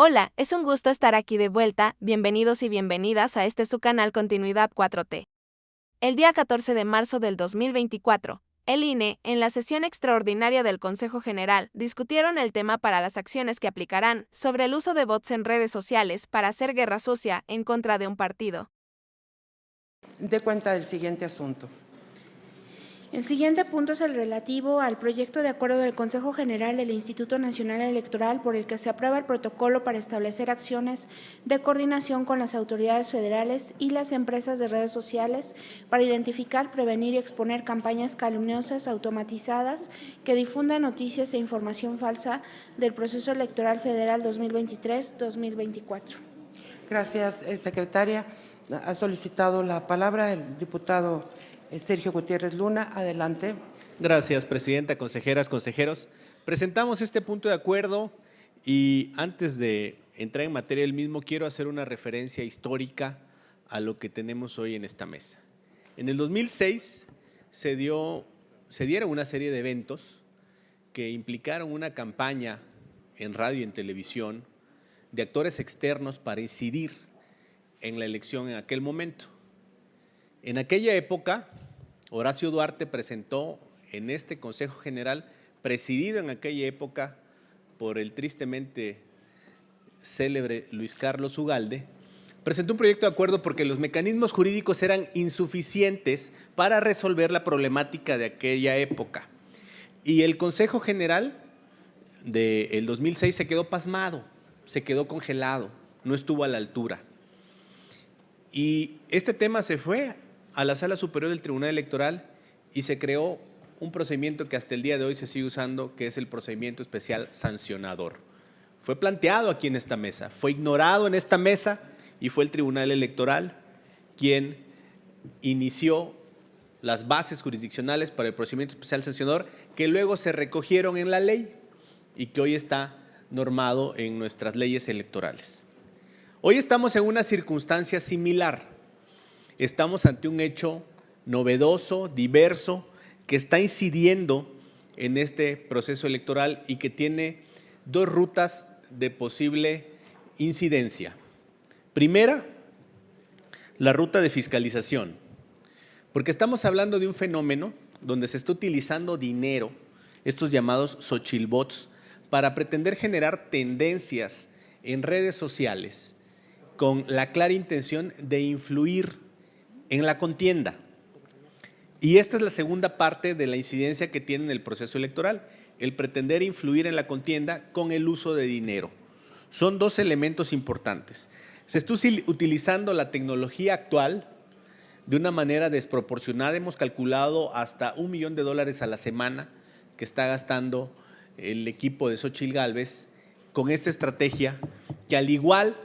Hola, es un gusto estar aquí de vuelta, bienvenidos y bienvenidas a este su canal Continuidad 4T. El día 14 de marzo del 2024, el INE, en la sesión extraordinaria del Consejo General, discutieron el tema para las acciones que aplicarán sobre el uso de bots en redes sociales para hacer guerra sucia en contra de un partido. Dé cuenta del siguiente asunto. El siguiente punto es el relativo al proyecto de acuerdo del Consejo General del Instituto Nacional Electoral por el que se aprueba el protocolo para establecer acciones de coordinación con las autoridades federales y las empresas de redes sociales para identificar, prevenir y exponer campañas calumniosas automatizadas que difundan noticias e información falsa del proceso electoral federal 2023-2024. Gracias, secretaria. Ha solicitado la palabra el diputado Sergio Gutiérrez Luna. Adelante. Gracias, presidenta, consejeras, consejeros. Presentamos este punto de acuerdo y antes de entrar en materia del mismo, quiero hacer una referencia histórica a lo que tenemos hoy en esta mesa. En el 2006 se dieron una serie de eventos que implicaron una campaña en radio y en televisión de actores externos para incidir en la elección en aquel momento. En aquella época, Horacio Duarte presentó en este Consejo General, presidido en aquella época por el tristemente célebre Luis Carlos Ugalde, presentó un proyecto de acuerdo porque los mecanismos jurídicos eran insuficientes para resolver la problemática de aquella época. Y el Consejo General del 2006 se quedó pasmado, se quedó congelado, no estuvo a la altura. Y este tema se fue a la Sala Superior del Tribunal Electoral y se creó un procedimiento que hasta el día de hoy se sigue usando, que es el procedimiento especial sancionador. Fue planteado aquí en esta mesa, fue ignorado en esta mesa y fue el Tribunal Electoral quien inició las bases jurisdiccionales para el procedimiento especial sancionador que luego se recogieron en la ley y que hoy está normado en nuestras leyes electorales. Hoy estamos en una circunstancia similar. Estamos ante un hecho novedoso, diverso, que está incidiendo en este proceso electoral y que tiene dos rutas de posible incidencia. Primera, la ruta de fiscalización, porque estamos hablando de un fenómeno donde se está utilizando dinero, estos llamados xochilbots, para pretender generar tendencias en redes sociales con la clara intención de influir en la contienda. Y esta es la segunda parte de la incidencia que tiene en el proceso electoral, el pretender influir en la contienda con el uso de dinero. Son dos elementos importantes. Se está utilizando la tecnología actual de una manera desproporcionada. Hemos calculado hasta $1 millón a la semana que está gastando el equipo de Xóchitl Gálvez con esta estrategia que, al igual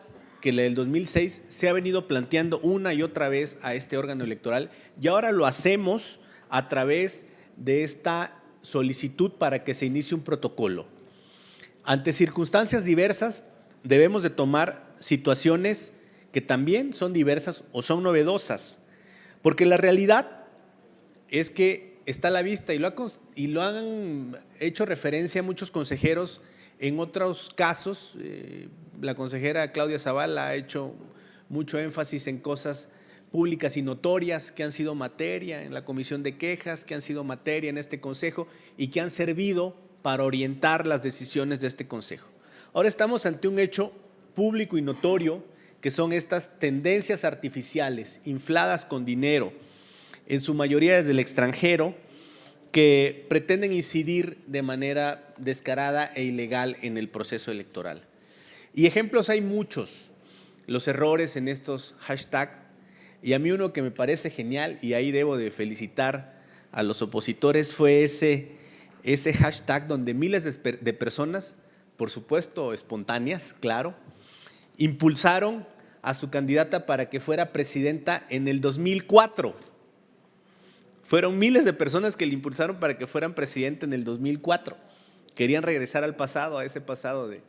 que la del 2006, se ha venido planteando una y otra vez a este órgano electoral y ahora lo hacemos a través de esta solicitud para que se inicie un protocolo. Ante circunstancias diversas debemos de tomar situaciones que también son diversas o son novedosas, porque la realidad es que está a la vista y lo han hecho referencia muchos consejeros en otros casos. La consejera Claudia Zavala ha hecho mucho énfasis en cosas públicas y notorias que han sido materia en la comisión de quejas, que han sido materia en este consejo y que han servido para orientar las decisiones de este consejo. Ahora estamos ante un hecho público y notorio que son estas tendencias artificiales infladas con dinero, en su mayoría desde el extranjero, que pretenden incidir de manera descarada e ilegal en el proceso electoral. Y ejemplos hay muchos, los errores en estos hashtags, y a mí uno que me parece genial, y ahí debo de felicitar a los opositores, fue ese hashtag donde miles de personas, por supuesto espontáneas, claro, impulsaron a su candidata para que fuera presidenta en el 2004. Fueron miles de personas que le impulsaron para que fueran presidente en el 2004. Querían regresar al pasado, a ese pasado de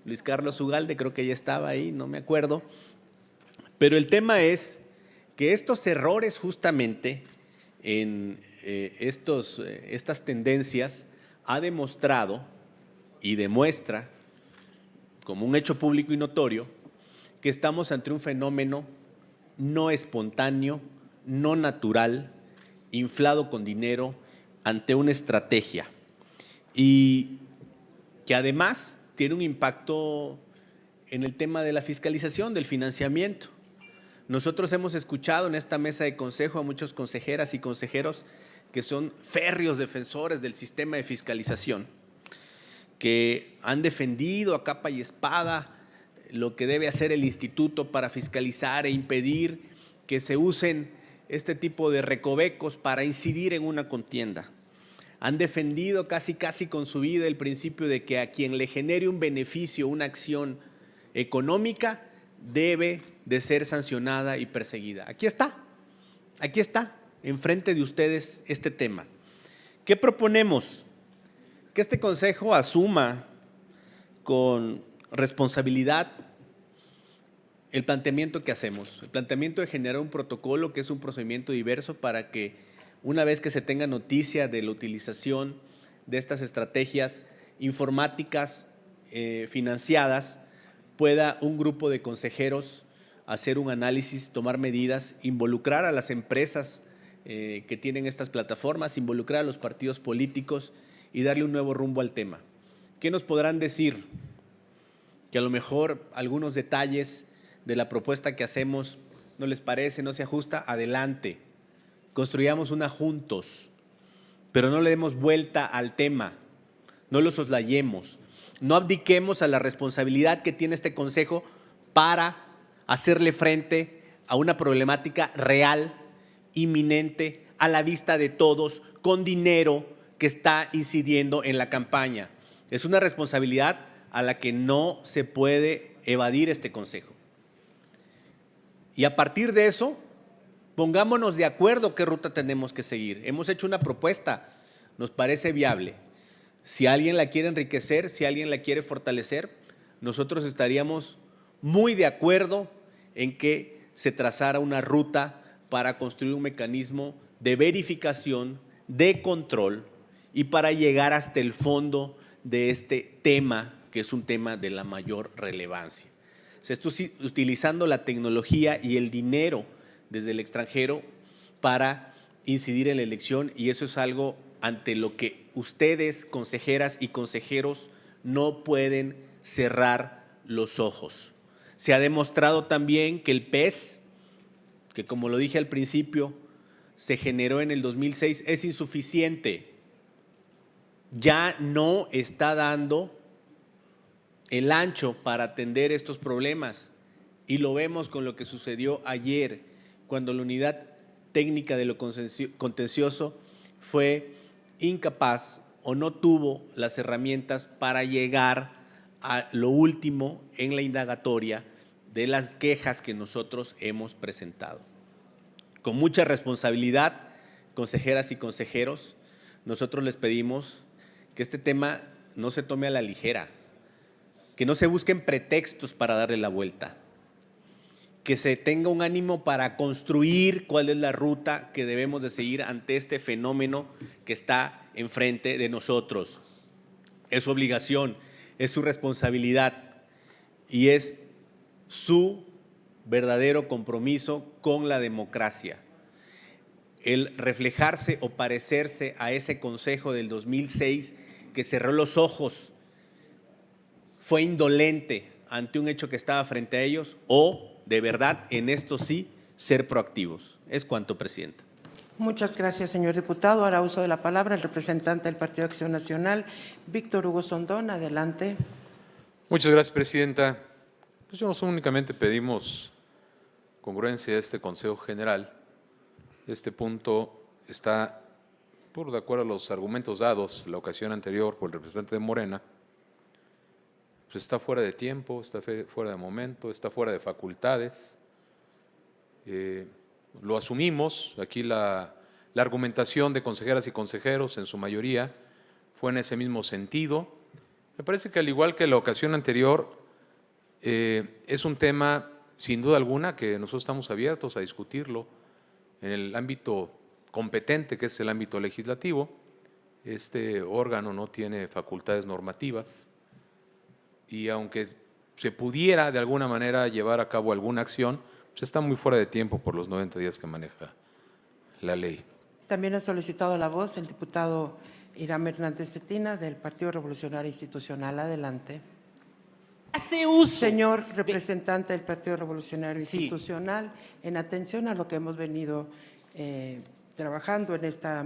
Luis Carlos Ugalde, creo que ya estaba ahí, no me acuerdo. Pero el tema es que estos errores justamente en estas tendencias ha demostrado y demuestra como un hecho público y notorio que estamos ante un fenómeno no espontáneo, no natural, inflado con dinero, ante una estrategia y que además tiene un impacto en el tema de la fiscalización, del financiamiento. Nosotros hemos escuchado en esta mesa de consejo a muchos consejeras y consejeros que son férreos defensores del sistema de fiscalización, que han defendido a capa y espada lo que debe hacer el instituto para fiscalizar e impedir que se usen este tipo de recovecos para incidir en una contienda. Han defendido casi con su vida el principio de que a quien le genere un beneficio, una acción económica, debe de ser sancionada y perseguida. Aquí está, enfrente de ustedes este tema. ¿Qué proponemos? Que este consejo asuma con responsabilidad el planteamiento que hacemos, el planteamiento de generar un protocolo que es un procedimiento diverso para que una vez que se tenga noticia de la utilización de estas estrategias informáticas financiadas, pueda un grupo de consejeros hacer un análisis, tomar medidas, involucrar a las empresas que tienen estas plataformas, involucrar a los partidos políticos y darle un nuevo rumbo al tema. ¿Qué nos podrán decir? Que a lo mejor algunos detalles de la propuesta que hacemos no les parece, no se ajusta, adelante. Construyamos una juntos, pero no le demos vuelta al tema, no lo soslayemos, no abdiquemos a la responsabilidad que tiene este consejo para hacerle frente a una problemática real, inminente, a la vista de todos, con dinero que está incidiendo en la campaña. Es una responsabilidad a la que no se puede evadir este consejo. Y a partir de eso, pongámonos de acuerdo qué ruta tenemos que seguir. Hemos hecho una propuesta, nos parece viable. Si alguien la quiere enriquecer, si alguien la quiere fortalecer, nosotros estaríamos muy de acuerdo en que se trazara una ruta para construir un mecanismo de verificación, de control y para llegar hasta el fondo de este tema, que es un tema de la mayor relevancia. Se está utilizando la tecnología y el dinero desde el extranjero para incidir en la elección y eso es algo ante lo que ustedes, consejeras y consejeros, no pueden cerrar los ojos. Se ha demostrado también que el PES, que como lo dije al principio, se generó en el 2006, es insuficiente. Ya no está dando el ancho para atender estos problemas y lo vemos con lo que sucedió ayer cuando la unidad técnica de lo contencioso fue incapaz o no tuvo las herramientas para llegar a lo último en la indagatoria de las quejas que nosotros hemos presentado. Con mucha responsabilidad, consejeras y consejeros, nosotros les pedimos que este tema no se tome a la ligera, que no se busquen pretextos para darle la vuelta, que se tenga un ánimo para construir cuál es la ruta que debemos de seguir ante este fenómeno que está enfrente de nosotros. Es su obligación, es su responsabilidad y es su verdadero compromiso con la democracia. El reflejarse o parecerse a ese consejo del 2006 que cerró los ojos, fue indolente ante un hecho que estaba frente a ellos o, de verdad, en esto sí, ser proactivos. Es cuanto, Presidenta. Muchas gracias, señor diputado. Ahora uso de la palabra el representante del Partido Acción Nacional, Víctor Hugo Sondón. Adelante. Muchas gracias, Presidenta. Pues nosotros únicamente pedimos congruencia a este Consejo General. Este punto está, de acuerdo a los argumentos dados la ocasión anterior por el representante de Morena, pues está fuera de tiempo, está fuera de momento, está fuera de facultades. Lo asumimos, aquí la argumentación de consejeras y consejeros en su mayoría fue en ese mismo sentido. Me parece que al igual que la ocasión anterior, es un tema sin duda alguna que nosotros estamos abiertos a discutirlo en el ámbito competente que es el ámbito legislativo. Este órgano no tiene facultades normativas y aunque se pudiera de alguna manera llevar a cabo alguna acción, pues está muy fuera de tiempo por los 90 días que maneja la ley. También ha solicitado la voz el diputado Irán Hernández Cetina del Partido Revolucionario Institucional. Adelante. Hace uso. Señor representante del Partido Revolucionario Sí. Institucional, en atención a lo que hemos venido trabajando en esta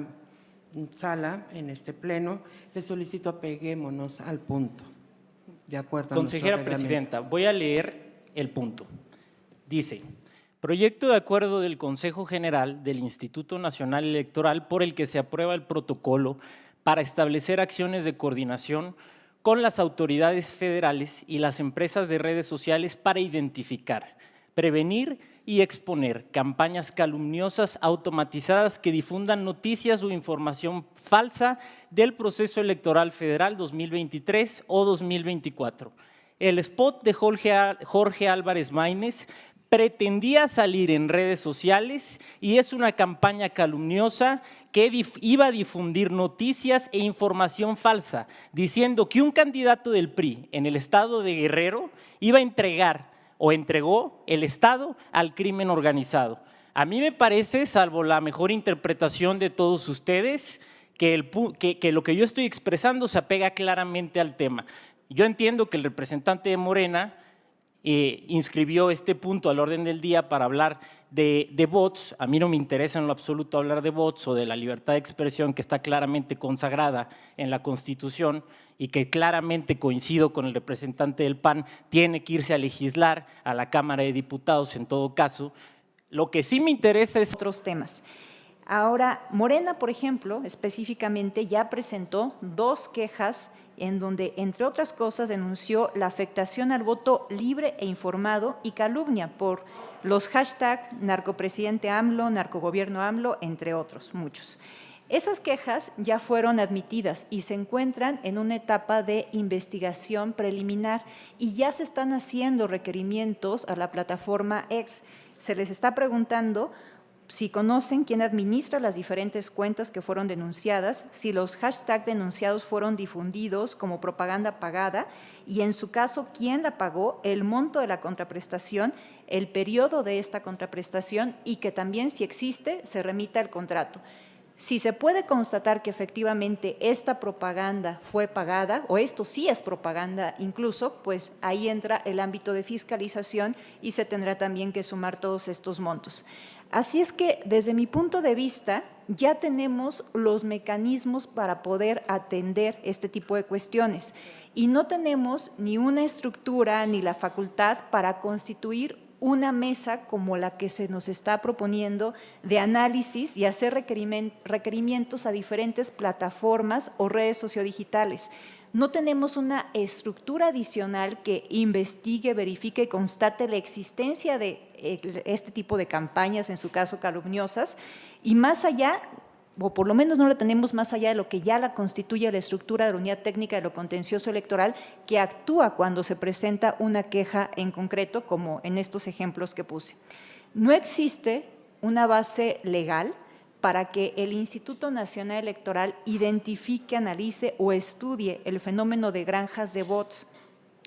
sala, en este pleno, le solicito apeguémonos al punto, de acuerdo a Consejera nuestro reglamento. Presidenta, voy a leer el punto. Dice, proyecto de acuerdo del Consejo General del Instituto Nacional Electoral por el que se aprueba el protocolo para establecer acciones de coordinación con las autoridades federales y las empresas de redes sociales para identificar, prevenir y exponer campañas calumniosas automatizadas que difundan noticias o información falsa del proceso electoral federal 2023 o 2024. El spot de Jorge Álvarez Maínez pretendía salir en redes sociales y es una campaña calumniosa que iba a difundir noticias e información falsa, diciendo que un candidato del PRI en el estado de Guerrero iba a entregar o entregó el estado al crimen organizado. A mí me parece, salvo la mejor interpretación de todos ustedes, que lo que yo estoy expresando se apega claramente al tema. Yo entiendo que el representante de Morena inscribió este punto al orden del día para hablar de bots. A mí no me interesa en lo absoluto hablar de bots o de la libertad de expresión que está claramente consagrada en la Constitución y que claramente coincido con el representante del PAN, tiene que irse a legislar a la Cámara de Diputados en todo caso. Lo que sí me interesa es otros temas. Ahora, Morena, por ejemplo, específicamente ya presentó 2 quejas en donde, entre otras cosas, denunció la afectación al voto libre e informado y calumnia por los hashtags narcopresidente AMLO, narcogobierno AMLO, entre otros, muchos. Esas quejas ya fueron admitidas y se encuentran en una etapa de investigación preliminar y ya se están haciendo requerimientos a la plataforma X. Se les está preguntando si conocen quién administra las diferentes cuentas que fueron denunciadas, si los hashtags denunciados fueron difundidos como propaganda pagada y, en su caso, quién la pagó, el monto de la contraprestación, el periodo de esta contraprestación y que también, si existe, se remita el contrato. Si se puede constatar que efectivamente esta propaganda fue pagada, o esto sí es propaganda incluso, pues ahí entra el ámbito de fiscalización y se tendrá también que sumar todos estos montos. Así es que, desde mi punto de vista, ya tenemos los mecanismos para poder atender este tipo de cuestiones y no tenemos ni una estructura ni la facultad para constituir una mesa como la que se nos está proponiendo de análisis y hacer requerimientos a diferentes plataformas o redes sociodigitales. No tenemos una estructura adicional que investigue, verifique y constate la existencia de este tipo de campañas, en su caso calumniosas, y más allá, o por lo menos no la tenemos más allá de lo que ya la constituye la estructura de la Unidad Técnica de lo Contencioso Electoral, que actúa cuando se presenta una queja en concreto, como en estos ejemplos que puse. No existe una base legal para que el Instituto Nacional Electoral identifique, analice o estudie el fenómeno de granjas de bots.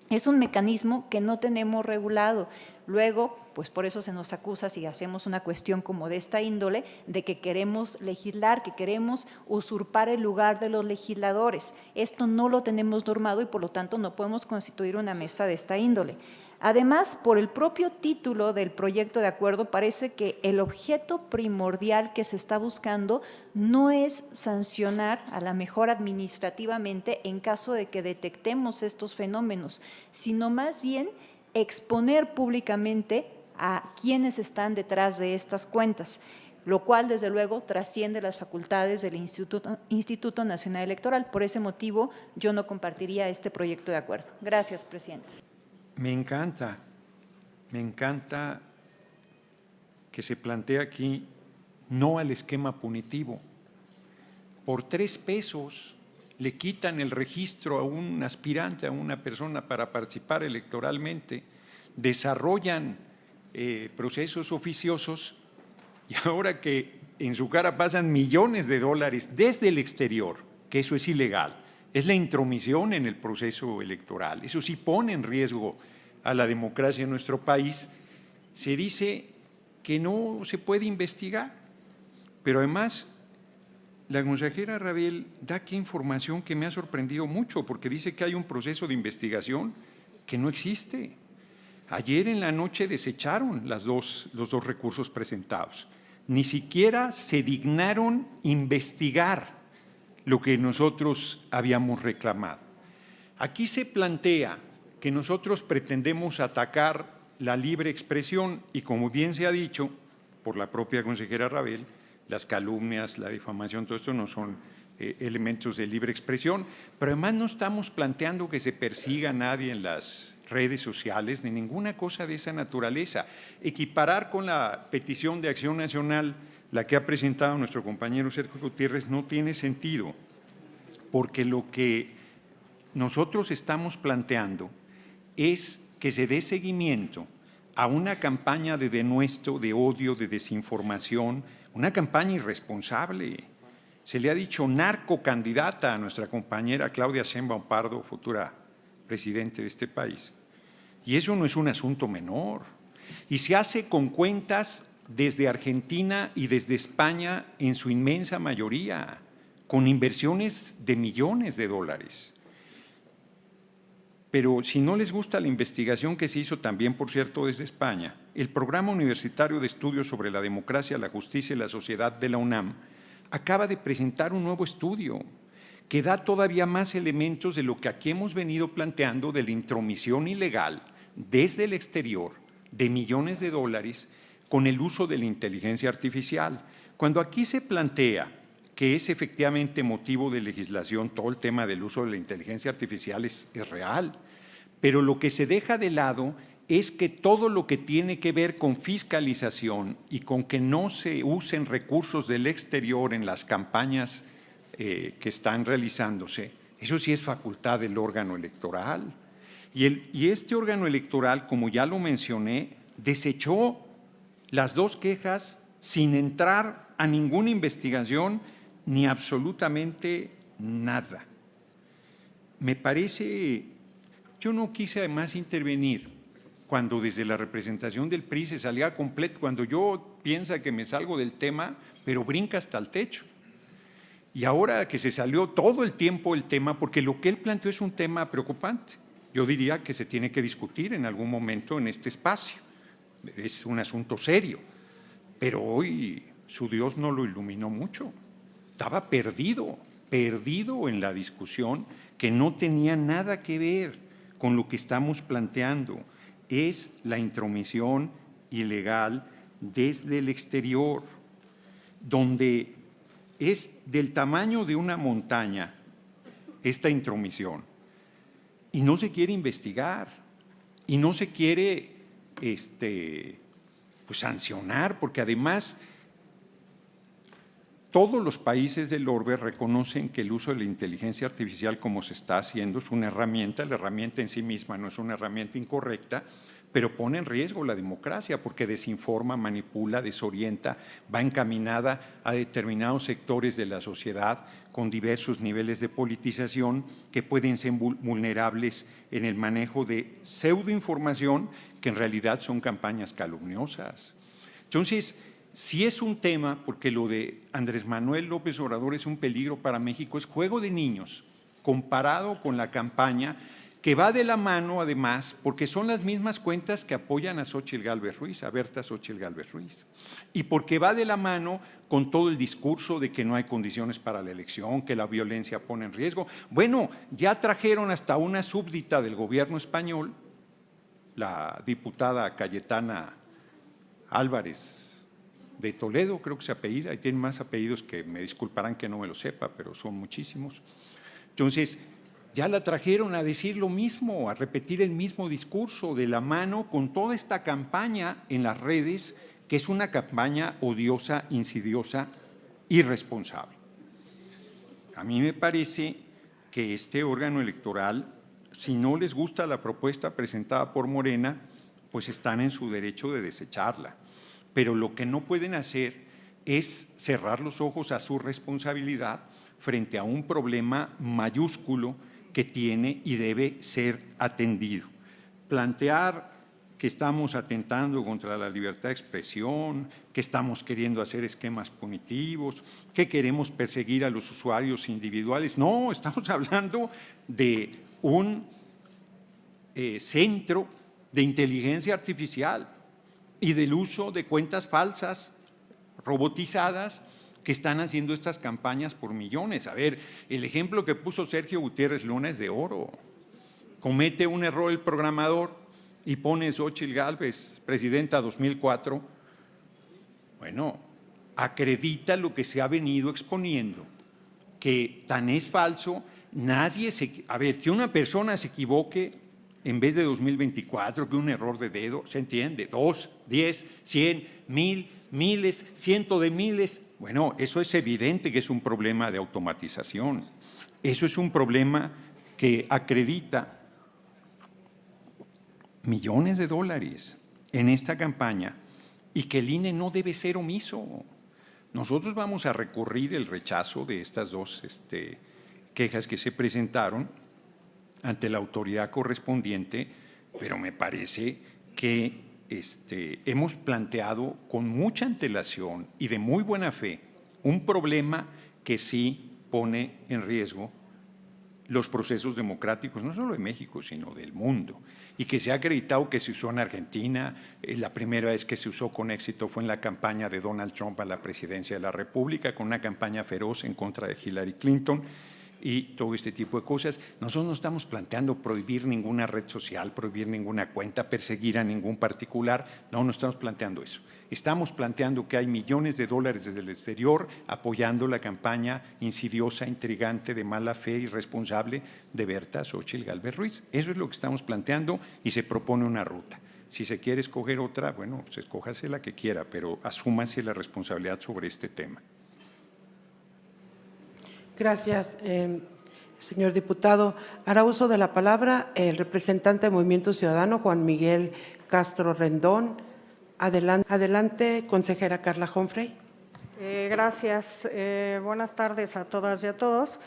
Es un mecanismo que no tenemos regulado. Luego, pues por eso se nos acusa, si hacemos una cuestión como de esta índole, de que queremos legislar, que queremos usurpar el lugar de los legisladores. Esto no lo tenemos normado y por lo tanto no podemos constituir una mesa de esta índole. Además, por el propio título del proyecto de acuerdo, parece que el objeto primordial que se está buscando no es sancionar a la mejor administrativamente en caso de que detectemos estos fenómenos, sino más bien exponer públicamente a quienes están detrás de estas cuentas, lo cual desde luego trasciende las facultades del Instituto Nacional Electoral. Por ese motivo yo no compartiría este proyecto de acuerdo. Gracias, presidente. Me encanta que se plantea aquí no al esquema punitivo. Por 3 pesos le quitan el registro a un aspirante, a una persona para participar electoralmente, desarrollan procesos oficiosos y ahora que en su cara pasan millones de dólares desde el exterior, que eso es ilegal, es la intromisión en el proceso electoral, eso sí pone en riesgo a la democracia en nuestro país, se dice que no se puede investigar, pero además la consejera Rabel da aquí información que me ha sorprendido mucho, porque dice que hay un proceso de investigación que no existe. Ayer en la noche desecharon los dos recursos presentados. Ni siquiera se dignaron investigar lo que nosotros habíamos reclamado. Aquí se plantea que nosotros pretendemos atacar la libre expresión y, como bien se ha dicho por la propia consejera Rabel, las calumnias, la difamación, todo esto no son elementos de libre expresión, pero además no estamos planteando que se persiga a nadie en las redes sociales ni ninguna cosa de esa naturaleza. Equiparar con la petición de Acción Nacional, la que ha presentado nuestro compañero Sergio Gutiérrez, no tiene sentido, porque lo que nosotros estamos planteando es que se dé seguimiento a una campaña de denuesto, de odio, de desinformación, una campaña irresponsable. Se le ha dicho narcocandidata a nuestra compañera Claudia Sheinbaum Pardo, futura presidente de este país. Y eso no es un asunto menor. Y se hace con cuentas desde Argentina y desde España en su inmensa mayoría, con inversiones de millones de dólares. Pero si no les gusta la investigación que se hizo también, por cierto, desde España, el Programa Universitario de Estudios sobre la Democracia, la Justicia y la Sociedad de la UNAM acaba de presentar un nuevo estudio que da todavía más elementos de lo que aquí hemos venido planteando de la intromisión ilegal desde el exterior de millones de dólares con el uso de la inteligencia artificial. Cuando aquí se plantea que es efectivamente motivo de legislación, todo el tema del uso de la inteligencia artificial es real, pero lo que se deja de lado es que todo lo que tiene que ver con fiscalización y con que no se usen recursos del exterior en las campañas que están realizándose, eso sí es facultad del órgano electoral. Y este órgano electoral, como ya lo mencioné, desechó las dos quejas sin entrar a ninguna investigación ni absolutamente nada. Me parece, yo no quise además intervenir cuando desde la representación del PRI se salía completo, cuando yo pienso que me salgo del tema, pero brinca hasta el techo. Y ahora que se salió todo el tiempo el tema, porque lo que él planteó es un tema preocupante. Yo diría que se tiene que discutir en algún momento en este espacio. Es un asunto serio, pero hoy su Dios no lo iluminó mucho. Estaba perdido en la discusión que no tenía nada que ver con lo que estamos planteando. Es la intromisión ilegal desde el exterior, donde es del tamaño de una montaña esta intromisión y no se quiere investigar y no se quiere pues sancionar, porque además todos los países del orbe reconocen que el uso de la inteligencia artificial como se está haciendo es una herramienta, la herramienta en sí misma no es una herramienta incorrecta, pero pone en riesgo la democracia porque desinforma, manipula, desorienta, va encaminada a determinados sectores de la sociedad con diversos niveles de politización que pueden ser vulnerables en el manejo de pseudoinformación que en realidad son campañas calumniosas. Entonces, si es un tema, porque lo de Andrés Manuel López Obrador es un peligro para México, es juego de niños comparado con la campaña que va de la mano además, porque son las mismas cuentas que apoyan a Xóchitl Gálvez Ruiz, a Berta Xóchitl Gálvez Ruiz, y porque va de la mano con todo el discurso de que no hay condiciones para la elección, que la violencia pone en riesgo. Bueno, ya trajeron hasta una súbdita del gobierno español, la diputada Cayetana Álvarez de Toledo, creo que se apellida, y tiene más apellidos que me disculparán que no me lo sepa, pero son muchísimos. Entonces, ya la trajeron a decir lo mismo, a repetir el mismo discurso de la mano con toda esta campaña en las redes, que es una campaña odiosa, insidiosa, irresponsable. A mí me parece que este órgano electoral, si no les gusta la propuesta presentada por Morena, pues están en su derecho de desecharla. Pero lo que no pueden hacer es cerrar los ojos a su responsabilidad frente a un problema mayúsculo que tiene y debe ser atendido. plantear que estamos atentando contra la libertad de expresión, que estamos queriendo hacer esquemas punitivos, que queremos perseguir a los usuarios individuales. No, estamos hablando de un centro de inteligencia artificial y del uso de cuentas falsas, robotizadas, que están haciendo estas campañas por millones. A ver, el ejemplo que puso Sergio Gutiérrez Luna es de oro. Comete un error el programador y pone Xóchitl Gálvez, presidenta 2004, bueno, acredita lo que se ha venido exponiendo, que tan es falso, a ver, que una persona se equivoque en vez de 2024, que un error de dedo, se entiende, 2, 10, 100, 1000, miles, cientos de miles, bueno, eso es evidente que es un problema de automatización, eso es un problema que acredita millones de dólares en esta campaña y que el INE no debe ser omiso. Nosotros vamos a recurrir el rechazo de estas dos quejas que se presentaron ante la autoridad correspondiente, pero me parece que hemos planteado con mucha antelación y de muy buena fe un problema que sí pone en riesgo los procesos democráticos, no solo de México, sino del mundo, y que se ha acreditado que se usó en Argentina. La primera vez que se usó con éxito fue en la campaña de Donald Trump a la presidencia de la República, con una campaña feroz en contra de Hillary Clinton y todo este tipo de cosas. Nosotros no estamos planteando prohibir ninguna red social, prohibir ninguna cuenta, perseguir a ningún particular, no estamos planteando eso. Estamos planteando que hay millones de dólares desde el exterior apoyando la campaña insidiosa, intrigante, de mala fe, irresponsable de Berta Xóchitl Gálvez Ruiz. Eso es lo que estamos planteando y se propone una ruta. Si se quiere escoger otra, bueno, pues escójase la que quiera, pero asúmase la responsabilidad sobre este tema. Gracias, señor diputado. Hará uso de la palabra el representante del Movimiento Ciudadano, Juan Miguel Castro Rendón. Adelante, consejera Carla Humphrey. Gracias. Buenas tardes a todas y a todos.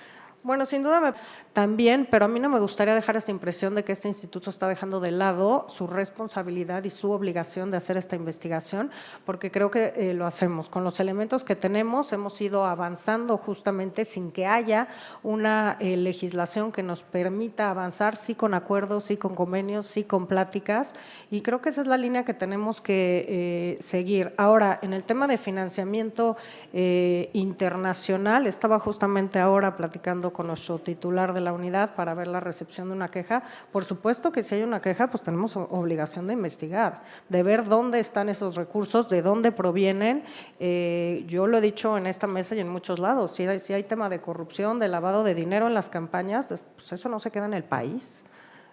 Bueno, sin duda también, pero a mí no me gustaría dejar esta impresión de que este instituto está dejando de lado su responsabilidad y su obligación de hacer esta investigación, porque creo que lo hacemos. Con los elementos que tenemos hemos ido avanzando justamente sin que haya una legislación que nos permita avanzar, sí con acuerdos, sí con convenios, sí con pláticas, y creo que esa es la línea que tenemos que seguir. Ahora, en el tema de financiamiento internacional, estaba justamente ahora platicando con nuestro titular de la unidad para ver la recepción de una queja. Por supuesto que si hay una queja, pues tenemos obligación de investigar, de ver dónde están esos recursos, de dónde provienen. Yo lo he dicho en esta mesa y en muchos lados, si hay tema de corrupción, de lavado de dinero en las campañas, pues eso no se queda en el país.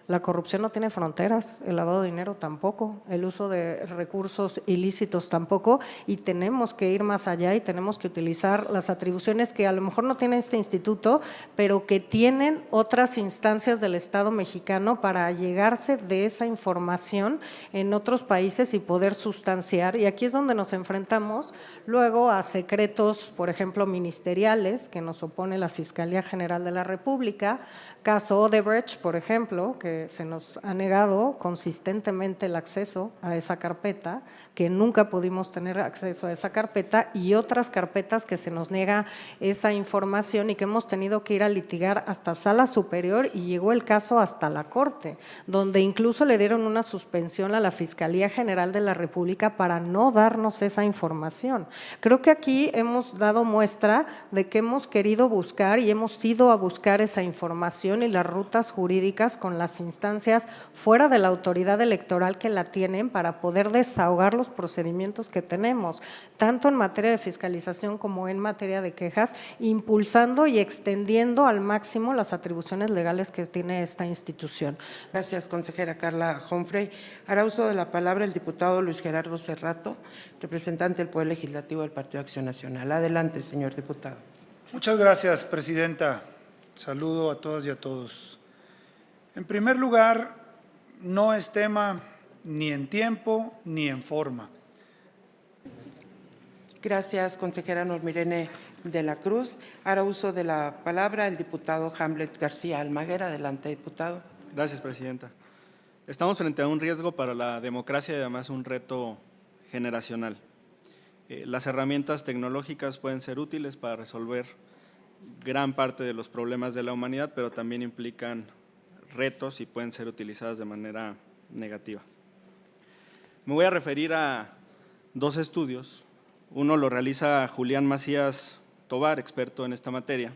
La corrupción no tiene fronteras, el lavado de dinero tampoco, el uso de recursos ilícitos tampoco, y tenemos que ir más allá y tenemos que utilizar las atribuciones que a lo mejor no tiene este instituto, pero que tienen otras instancias del Estado mexicano para llegarse de esa información en otros países y poder sustanciar. Y aquí es donde nos enfrentamos luego a secretos, por ejemplo, ministeriales, que nos opone la Fiscalía General de la República, caso Odebrecht, por ejemplo, que se nos ha negado consistentemente el acceso a esa carpeta, que nunca pudimos tener acceso a esa carpeta, y otras carpetas que se nos niega esa información y que hemos tenido que ir a litigar hasta sala superior y llegó el caso hasta la Corte, donde incluso le dieron una suspensión a la Fiscalía General de la República para no darnos esa información. Creo que aquí hemos dado muestra de que hemos querido buscar y hemos ido a buscar esa información y las rutas jurídicas con las instancias fuera de la autoridad electoral que la tienen para poder desahogar los procedimientos que tenemos, tanto en materia de fiscalización como en materia de quejas, impulsando y extendiendo al máximo las atribuciones legales que tiene esta institución. Gracias, consejera Carla Humphrey. Hará uso de la palabra el diputado Luis Gerardo Cerrato, representante del Poder Legislativo del Partido Acción Nacional. Adelante, señor diputado. Muchas gracias, presidenta. Saludo a todas y a todos. En primer lugar, no es tema ni en tiempo ni en forma. Gracias, consejera Normirene de la Cruz. Hará uso de la palabra el diputado Hamlet García Almaguer. Adelante, diputado. Gracias, presidenta. Estamos frente a un riesgo para la democracia y además un reto generacional. Las herramientas tecnológicas pueden ser útiles para resolver gran parte de los problemas de la humanidad, pero también implican retos y pueden ser utilizadas de manera negativa. Me voy a referir a dos estudios. Uno lo realiza Julián Macías Tobar, experto en esta materia,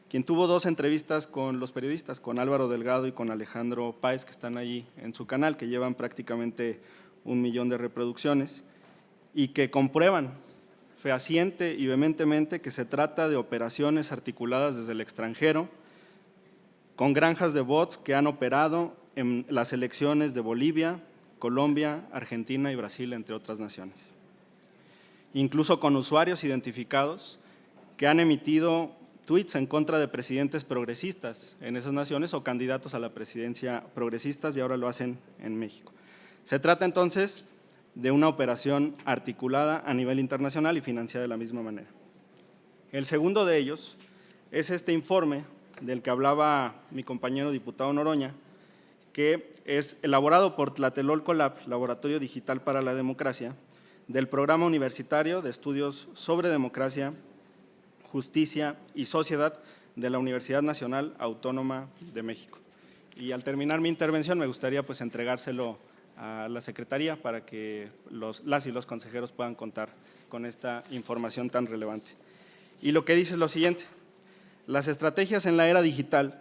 quien tuvo dos entrevistas con los periodistas, con Álvaro Delgado y con Alejandro Páez, que están allí en su canal, que llevan prácticamente 1 millón de reproducciones y que comprueban fehaciente y vehementemente que se trata de operaciones articuladas desde el extranjero con granjas de bots que han operado en las elecciones de Bolivia, Colombia, Argentina y Brasil, entre otras naciones. Incluso con usuarios identificados que han emitido tweets en contra de presidentes progresistas en esas naciones o candidatos a la presidencia progresistas, y ahora lo hacen en México. Se trata entonces de una operación articulada a nivel internacional y financiada de la misma manera. El segundo de ellos es este informe del que hablaba mi compañero diputado Noroña, que es elaborado por Tlatelolco Lab, Laboratorio Digital para la Democracia, del Programa Universitario de Estudios sobre Democracia, Justicia y Sociedad de la Universidad Nacional Autónoma de México. Y al terminar mi intervención me gustaría pues entregárselo a la Secretaría para que las y los consejeros puedan contar con esta información tan relevante. Y lo que dice es lo siguiente: las estrategias en la era digital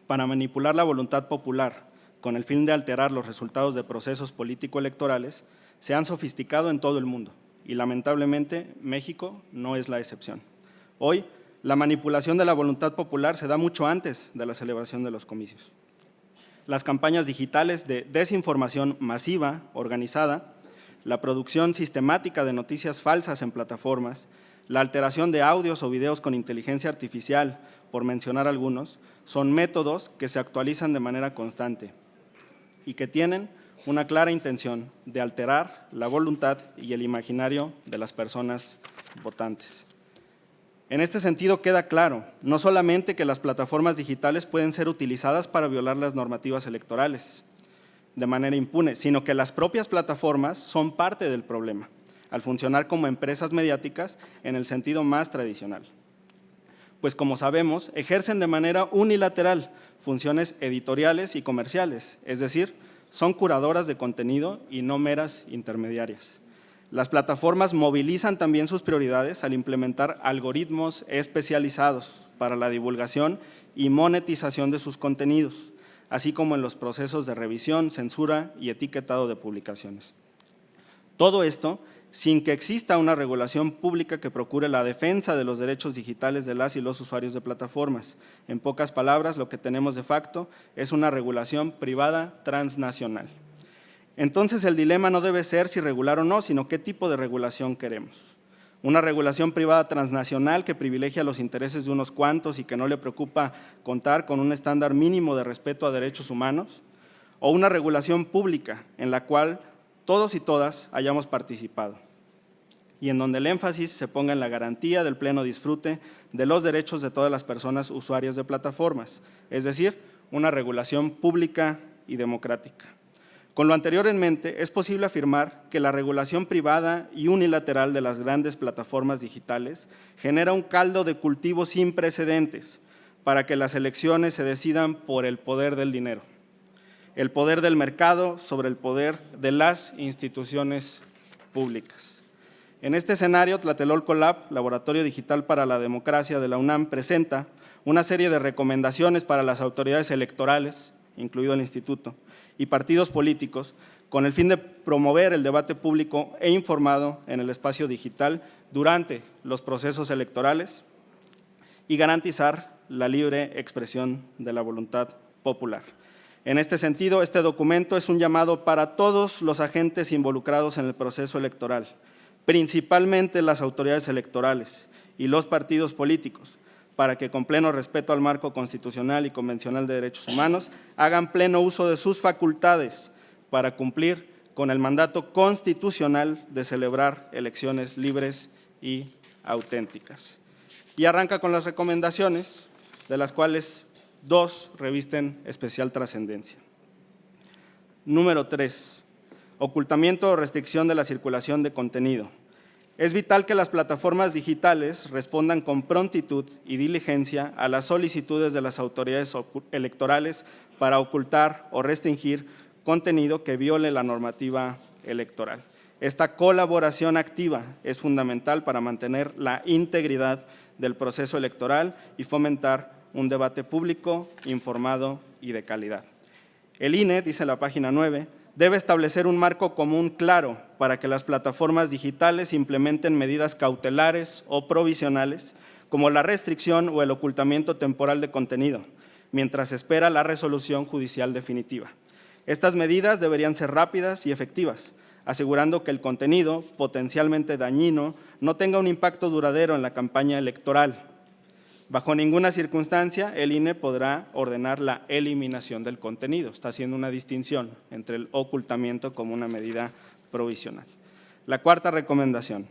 para manipular la voluntad popular con el fin de alterar los resultados de procesos político-electorales se han sofisticado en todo el mundo y lamentablemente México no es la excepción. Hoy, la manipulación de la voluntad popular se da mucho antes de la celebración de los comicios. Las campañas digitales de desinformación masiva, organizada, la producción sistemática de noticias falsas en plataformas, la alteración de audios o videos con inteligencia artificial, por mencionar algunos, son métodos que se actualizan de manera constante y que tienen una clara intención de alterar la voluntad y el imaginario de las personas votantes. En este sentido queda claro, no solamente que las plataformas digitales pueden ser utilizadas para violar las normativas electorales de manera impune, sino que las propias plataformas son parte del problema, al funcionar como empresas mediáticas en el sentido más tradicional. Pues como sabemos, ejercen de manera unilateral funciones editoriales y comerciales, es decir, son curadoras de contenido y no meras intermediarias. Las plataformas movilizan también sus prioridades al implementar algoritmos especializados para la divulgación y monetización de sus contenidos, así como en los procesos de revisión, censura y etiquetado de publicaciones. Todo esto sin que exista una regulación pública que procure la defensa de los derechos digitales de las y los usuarios de plataformas. En pocas palabras, lo que tenemos de facto es una regulación privada transnacional. Entonces, el dilema no debe ser si regular o no, sino qué tipo de regulación queremos. Una regulación privada transnacional que privilegia los intereses de unos cuantos y que no le preocupa contar con un estándar mínimo de respeto a derechos humanos, o una regulación pública en la cual todos y todas hayamos participado y en donde el énfasis se ponga en la garantía del pleno disfrute de los derechos de todas las personas usuarias de plataformas, es decir, una regulación pública y democrática. Con lo anterior en mente, es posible afirmar que la regulación privada y unilateral de las grandes plataformas digitales genera un caldo de cultivo sin precedentes para que las elecciones se decidan por el poder del dinero, el poder del mercado sobre el poder de las instituciones públicas. En este escenario, Tlatelolco Lab, Laboratorio Digital para la Democracia de la UNAM, presenta una serie de recomendaciones para las autoridades electorales, incluido el Instituto, y partidos políticos, con el fin de promover el debate público e informado en el espacio digital durante los procesos electorales y garantizar la libre expresión de la voluntad popular. En este sentido, este documento es un llamado para todos los agentes involucrados en el proceso electoral, principalmente las autoridades electorales y los partidos políticos, para que con pleno respeto al marco constitucional y convencional de derechos humanos hagan pleno uso de sus facultades para cumplir con el mandato constitucional de celebrar elecciones libres y auténticas. Y arranca con las recomendaciones, de las cuales dos revisten especial trascendencia. Número 3, ocultamiento o restricción de la circulación de contenido. Es vital que las plataformas digitales respondan con prontitud y diligencia a las solicitudes de las autoridades electorales para ocultar o restringir contenido que viole la normativa electoral. Esta colaboración activa es fundamental para mantener la integridad del proceso electoral y fomentar un debate público, informado y de calidad. El INE, dice la página 9, debe establecer un marco común claro para que las plataformas digitales implementen medidas cautelares o provisionales, como la restricción o el ocultamiento temporal de contenido, mientras espera la resolución judicial definitiva. Estas medidas deberían ser rápidas y efectivas, asegurando que el contenido potencialmente dañino no tenga un impacto duradero en la campaña electoral. Bajo ninguna circunstancia, el INE podrá ordenar la eliminación del contenido. Está haciendo una distinción entre el ocultamiento como una medida provisional. La cuarta recomendación,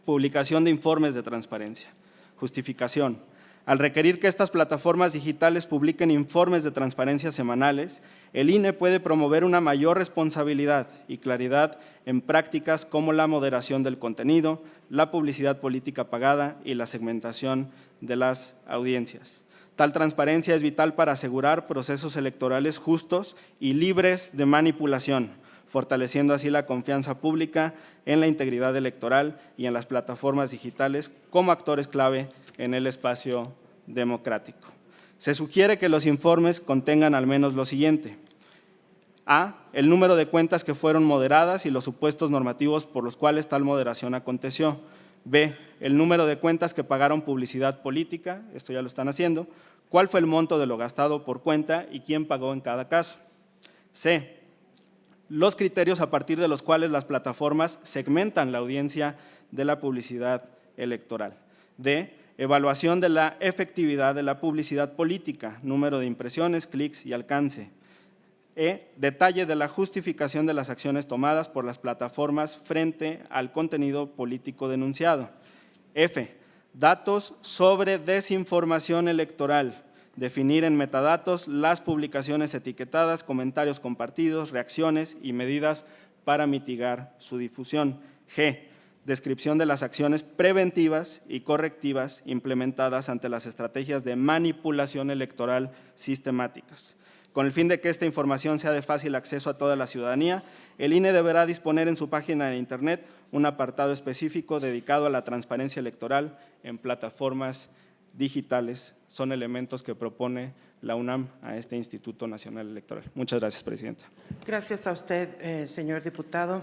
publicación de informes de transparencia. Justificación. Al requerir que estas plataformas digitales publiquen informes de transparencia semanales, el INE puede promover una mayor responsabilidad y claridad en prácticas como la moderación del contenido, la publicidad política pagada y la segmentación de las audiencias. Tal transparencia es vital para asegurar procesos electorales justos y libres de manipulación, fortaleciendo así la confianza pública en la integridad electoral y en las plataformas digitales como actores clave en el espacio democrático. Se sugiere que los informes contengan al menos lo siguiente: A, el número de cuentas que fueron moderadas y los supuestos normativos por los cuales tal moderación aconteció. B, el número de cuentas que pagaron publicidad política, esto ya lo están haciendo, cuál fue el monto de lo gastado por cuenta y quién pagó en cada caso. C, los criterios a partir de los cuales las plataformas segmentan la audiencia de la publicidad electoral. D, evaluación de la efectividad de la publicidad política, número de impresiones, clics y alcance. E, detalle de la justificación de las acciones tomadas por las plataformas frente al contenido político denunciado. F, datos sobre desinformación electoral, definir en metadatos las publicaciones etiquetadas, comentarios compartidos, reacciones y medidas para mitigar su difusión. G, descripción de las acciones preventivas y correctivas implementadas ante las estrategias de manipulación electoral sistemáticas. Con el fin de que esta información sea de fácil acceso a toda la ciudadanía, el INE deberá disponer en su página de Internet un apartado específico dedicado a la transparencia electoral en plataformas digitales. Son elementos que propone la UNAM a este Instituto Nacional Electoral. Muchas gracias, presidenta. Gracias a usted, señor diputado.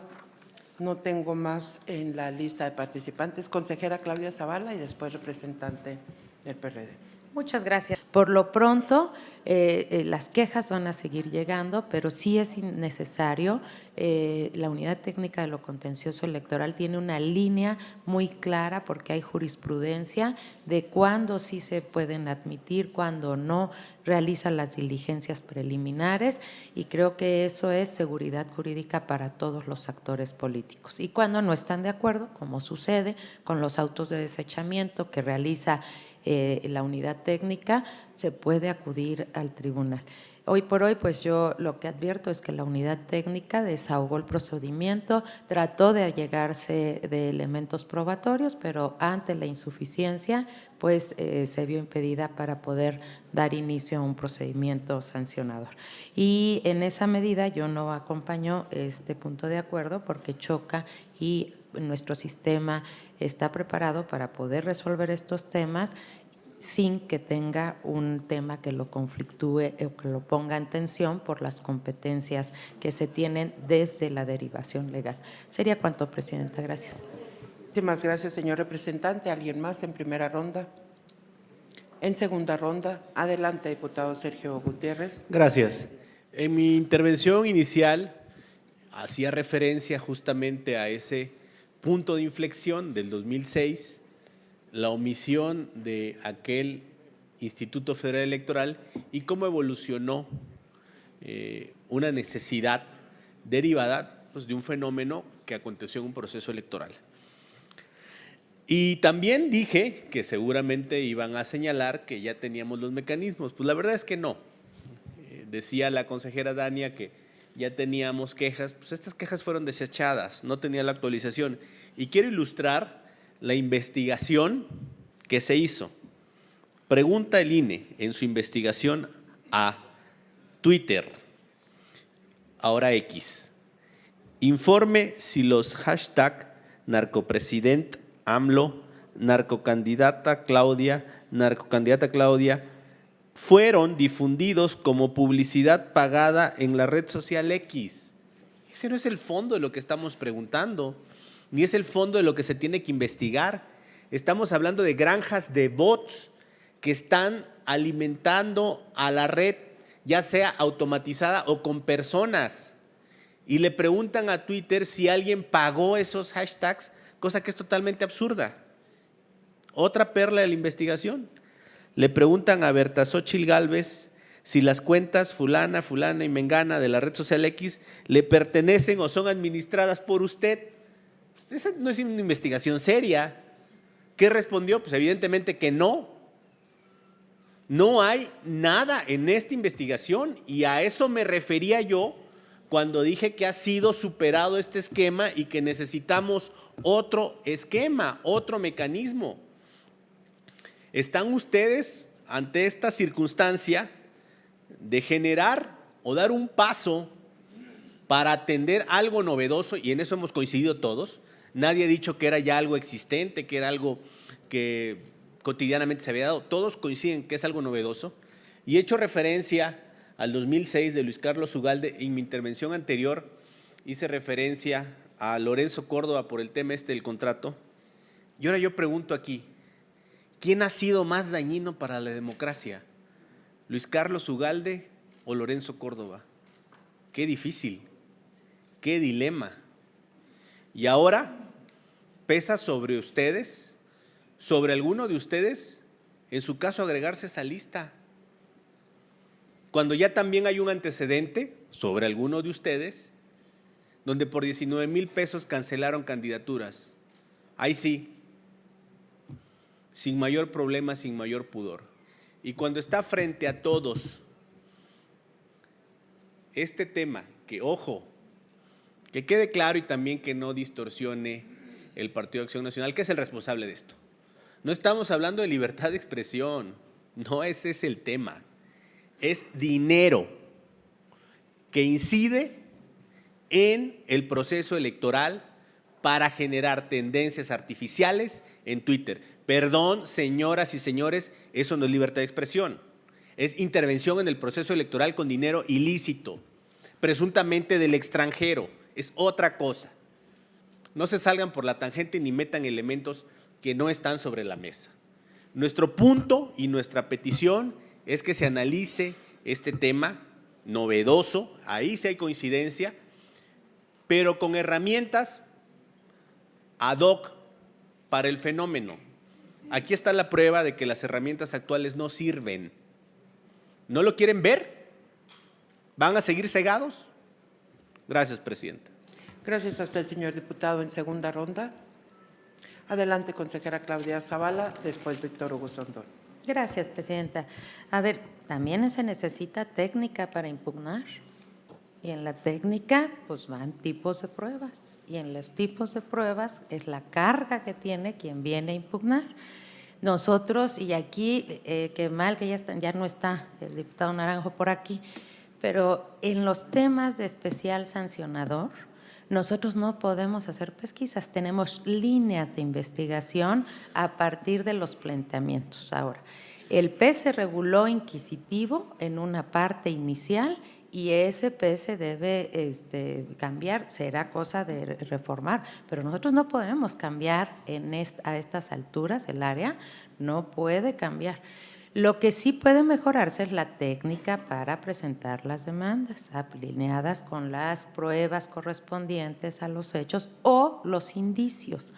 No tengo más en la lista de participantes. Consejera Claudia Zavala y después representante del PRD. Muchas gracias. Por lo pronto, las quejas van a seguir llegando, pero sí es necesario. La Unidad Técnica de lo Contencioso Electoral tiene una línea muy clara porque hay jurisprudencia de cuándo sí se pueden admitir, cuándo no, realiza las diligencias preliminares y creo que eso es seguridad jurídica para todos los actores políticos. Y cuando no están de acuerdo, como sucede con los autos de desechamiento que realiza la unidad técnica, se puede acudir al tribunal. Hoy por hoy, pues yo lo que advierto es que la unidad técnica desahogó el procedimiento, trató de allegarse de elementos probatorios, pero ante la insuficiencia, pues se vio impedida para poder dar inicio a un procedimiento sancionador. Y en esa medida yo no acompaño este punto de acuerdo porque choca y nuestro sistema está preparado para poder resolver estos temas sin que tenga un tema que lo conflictúe o que lo ponga en tensión por las competencias que se tienen desde la derivación legal. Sería cuanto, presidenta. Gracias. Muchísimas gracias, señor representante. ¿Alguien más en primera ronda? En segunda ronda, adelante, diputado Sergio Gutiérrez. Gracias. En mi intervención inicial hacía referencia justamente a ese punto de inflexión del 2006, la omisión de aquel Instituto Federal Electoral y cómo evolucionó una necesidad derivada pues, de un fenómeno que aconteció en un proceso electoral. Y también dije que seguramente iban a señalar que ya teníamos los mecanismos. Pues la verdad es que no. Decía la consejera Dania que ya teníamos quejas, pues estas quejas fueron desechadas, no tenía la actualización. Y quiero ilustrar la investigación que se hizo. Pregunta el INE en su investigación a Twitter, ahora X. Informe si los hashtag narcopresident, AMLO, narcocandidata Claudia, fueron difundidos como publicidad pagada en la red social X. Ese no es el fondo de lo que estamos preguntando, ni es el fondo de lo que se tiene que investigar. Estamos hablando de granjas de bots que están alimentando a la red, ya sea automatizada o con personas, y le preguntan a Twitter si alguien pagó esos hashtags, cosa que es totalmente absurda. Otra perla de la investigación. Le preguntan a Berta Xóchitl Gálvez si las cuentas fulana y mengana de la red social X le pertenecen o son administradas por usted. Esa no es una investigación seria. ¿Qué respondió? Pues evidentemente que no. No hay nada en esta investigación, y a eso me refería yo cuando dije que ha sido superado este esquema y que necesitamos otro esquema, otro mecanismo. ¿Están ustedes ante esta circunstancia de generar o dar un paso para atender algo novedoso? Y en eso hemos coincidido todos. Nadie ha dicho que era ya algo existente, que era algo que cotidianamente se había dado. Todos coinciden que es algo novedoso. Y he hecho referencia al 2006 de Luis Carlos Ugalde. En mi intervención anterior hice referencia a Lorenzo Córdoba por el tema del contrato. Y ahora yo pregunto aquí, ¿quién ha sido más dañino para la democracia? ¿Luis Carlos Ugalde o Lorenzo Córdoba? Qué difícil, qué dilema. Y ahora pesa sobre ustedes, sobre alguno de ustedes, en su caso agregarse a esa lista. Cuando ya también hay un antecedente sobre alguno de ustedes, donde por 19,000 pesos cancelaron candidaturas. Ahí sí, sin mayor problema, sin mayor pudor. Y cuando está frente a todos este tema, que ojo, que quede claro y también que no distorsione el Partido de Acción Nacional, que es el responsable de esto. No estamos hablando de libertad de expresión, no ese es el tema. Es dinero que incide en el proceso electoral para generar tendencias artificiales en Twitter. Perdón, señoras y señores, eso no es libertad de expresión. Es intervención en el proceso electoral con dinero ilícito, presuntamente del extranjero. Es otra cosa. No se salgan por la tangente ni metan elementos que no están sobre la mesa. Nuestro punto y nuestra petición es que se analice este tema novedoso, ahí sí hay coincidencia, pero con herramientas ad hoc para el fenómeno. Aquí está la prueba de que las herramientas actuales no sirven. ¿No lo quieren ver? ¿Van a seguir cegados? Gracias, presidenta. Gracias a usted, señor diputado. En segunda ronda. Adelante, consejera Claudia Zavala, después Víctor Hugo Sondón. Gracias, presidenta. A ver, también se necesita técnica para impugnar. Y en la técnica, pues van tipos de pruebas. Y en los tipos de pruebas es la carga que tiene quien viene a impugnar. Nosotros, y aquí, qué mal que ya no está el diputado Naranjo por aquí, pero en los temas de especial sancionador, nosotros no podemos hacer pesquisas, tenemos líneas de investigación a partir de los planteamientos. Ahora, el PES se reguló inquisitivo en una parte inicial y ese PES se debe cambiar, será cosa de reformar, pero nosotros no podemos cambiar a estas alturas, el área no puede cambiar. Lo que sí puede mejorarse es la técnica para presentar las demandas, alineadas con las pruebas correspondientes a los hechos o los indicios.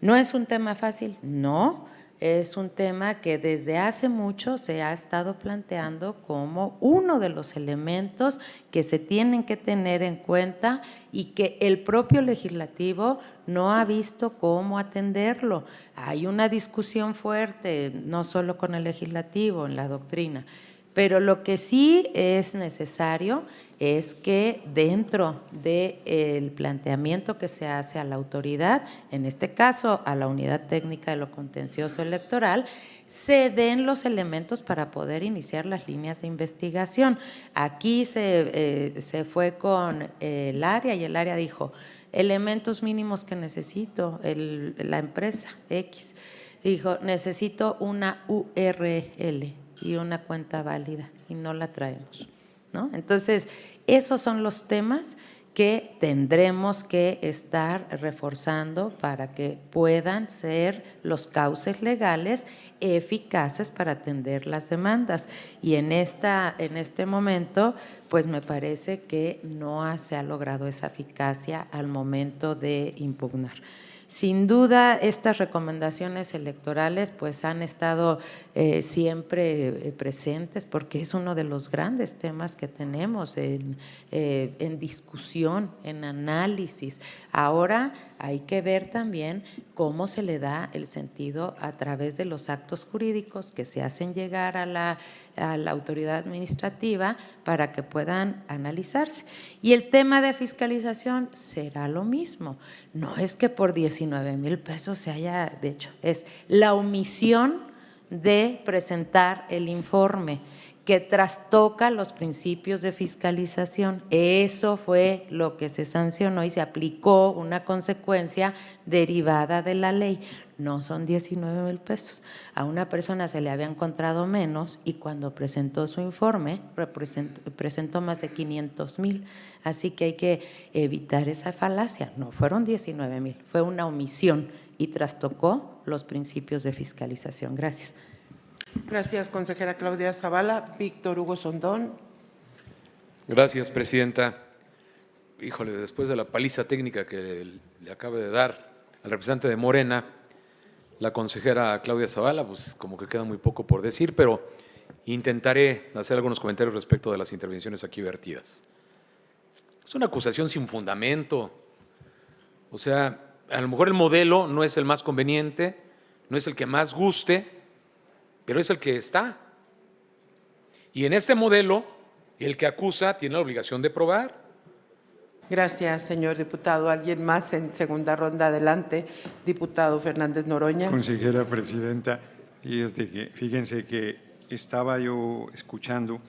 ¿No es un tema fácil? No, es un tema que desde hace mucho se ha estado planteando como uno de los elementos que se tienen que tener en cuenta y que el propio legislativo no ha visto cómo atenderlo. Hay una discusión fuerte, no solo con el legislativo, en la doctrina, Pero lo que sí es necesario es que dentro del planteamiento que se hace a la autoridad, en este caso a la Unidad Técnica de lo Contencioso Electoral, se den los elementos para poder iniciar las líneas de investigación. Aquí se fue con el área y el área dijo, elementos mínimos que necesito, la empresa X dijo, necesito una URL y una cuenta válida y no la traemos, ¿no? Entonces, esos son los temas que tendremos que estar reforzando para que puedan ser los cauces legales eficaces para atender las demandas. Y en este momento, pues me parece que no se ha logrado esa eficacia al momento de impugnar. Sin duda, estas recomendaciones electorales pues han estado siempre presentes porque es uno de los grandes temas que tenemos en discusión, en análisis. Ahora hay que ver también cómo se le da el sentido a través de los actos jurídicos que se hacen llegar a la autoridad administrativa para que puedan analizarse. Y el tema de fiscalización será lo mismo. No es que por 19,000 pesos se haya, de hecho, es la omisión de presentar el informe que trastoca los principios de fiscalización. Eso fue lo que se sancionó y se aplicó una consecuencia derivada de la ley. No son 19,000 pesos. A una persona se le había encontrado menos y cuando presentó su informe presentó más de 500,000. Así que hay que evitar esa falacia. No fueron 19,000, fue una omisión y trastocó los principios de fiscalización. Gracias. Gracias, consejera Claudia Zavala. Víctor Hugo Sondón. Gracias, presidenta. Híjole, después de la paliza técnica que le acaba de dar al representante de Morena, la consejera Claudia Zavala, pues como que queda muy poco por decir, pero intentaré hacer algunos comentarios respecto de las intervenciones aquí vertidas. Es una acusación sin fundamento. O sea, a lo mejor el modelo no es el más conveniente, no es el que más guste, pero es el que está. Y en este modelo, el que acusa tiene la obligación de probar. Gracias, señor diputado. ¿Alguien más en segunda ronda? Adelante, diputado Fernández Noroña. Consejera presidenta, y fíjense que estaba yo escuchando,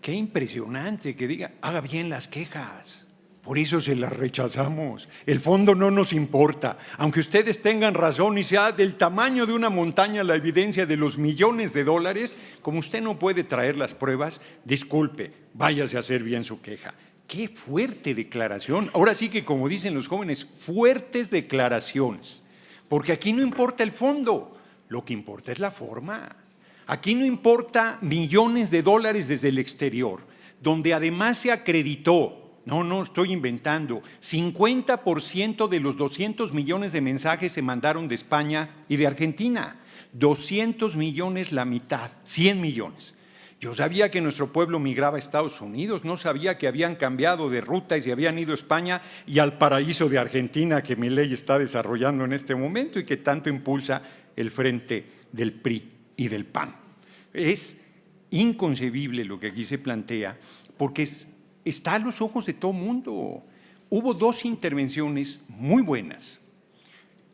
qué impresionante que diga, haga bien las quejas. Por eso se las rechazamos. El fondo no nos importa. Aunque ustedes tengan razón y sea del tamaño de una montaña la evidencia de los millones de dólares, como usted no puede traer las pruebas, disculpe, váyase a hacer bien su queja. ¡Qué fuerte declaración! Ahora sí que, como dicen los jóvenes, fuertes declaraciones. Porque aquí no importa el fondo, lo que importa es la forma. Aquí no importa millones de dólares desde el exterior, donde además se acreditó, no estoy inventando, 50% de los 200 millones de mensajes se mandaron de España y de Argentina. 200 millones la mitad, 100 millones. Yo sabía que nuestro pueblo migraba a Estados Unidos, no sabía que habían cambiado de ruta y se habían ido a España y al paraíso de Argentina que Milei está desarrollando en este momento y que tanto impulsa el frente del PRI y del PAN. Es inconcebible lo que aquí se plantea porque está a los ojos de todo mundo. Hubo dos intervenciones muy buenas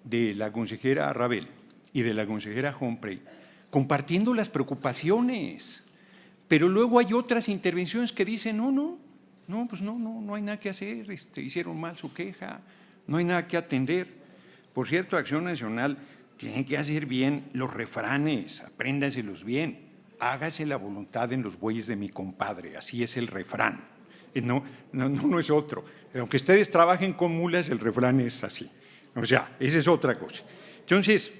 de la consejera Rabel y de la consejera Humphrey compartiendo las preocupaciones. Pero luego hay otras intervenciones que dicen, no hay nada que hacer, hicieron mal su queja, no hay nada que atender. Por cierto, Acción Nacional tiene que hacer bien los refranes, apréndanselos bien, hágase la voluntad en los bueyes de mi compadre, así es el refrán, no es otro. Aunque ustedes trabajen con mulas, el refrán es así, o sea, esa es otra cosa. Entonces,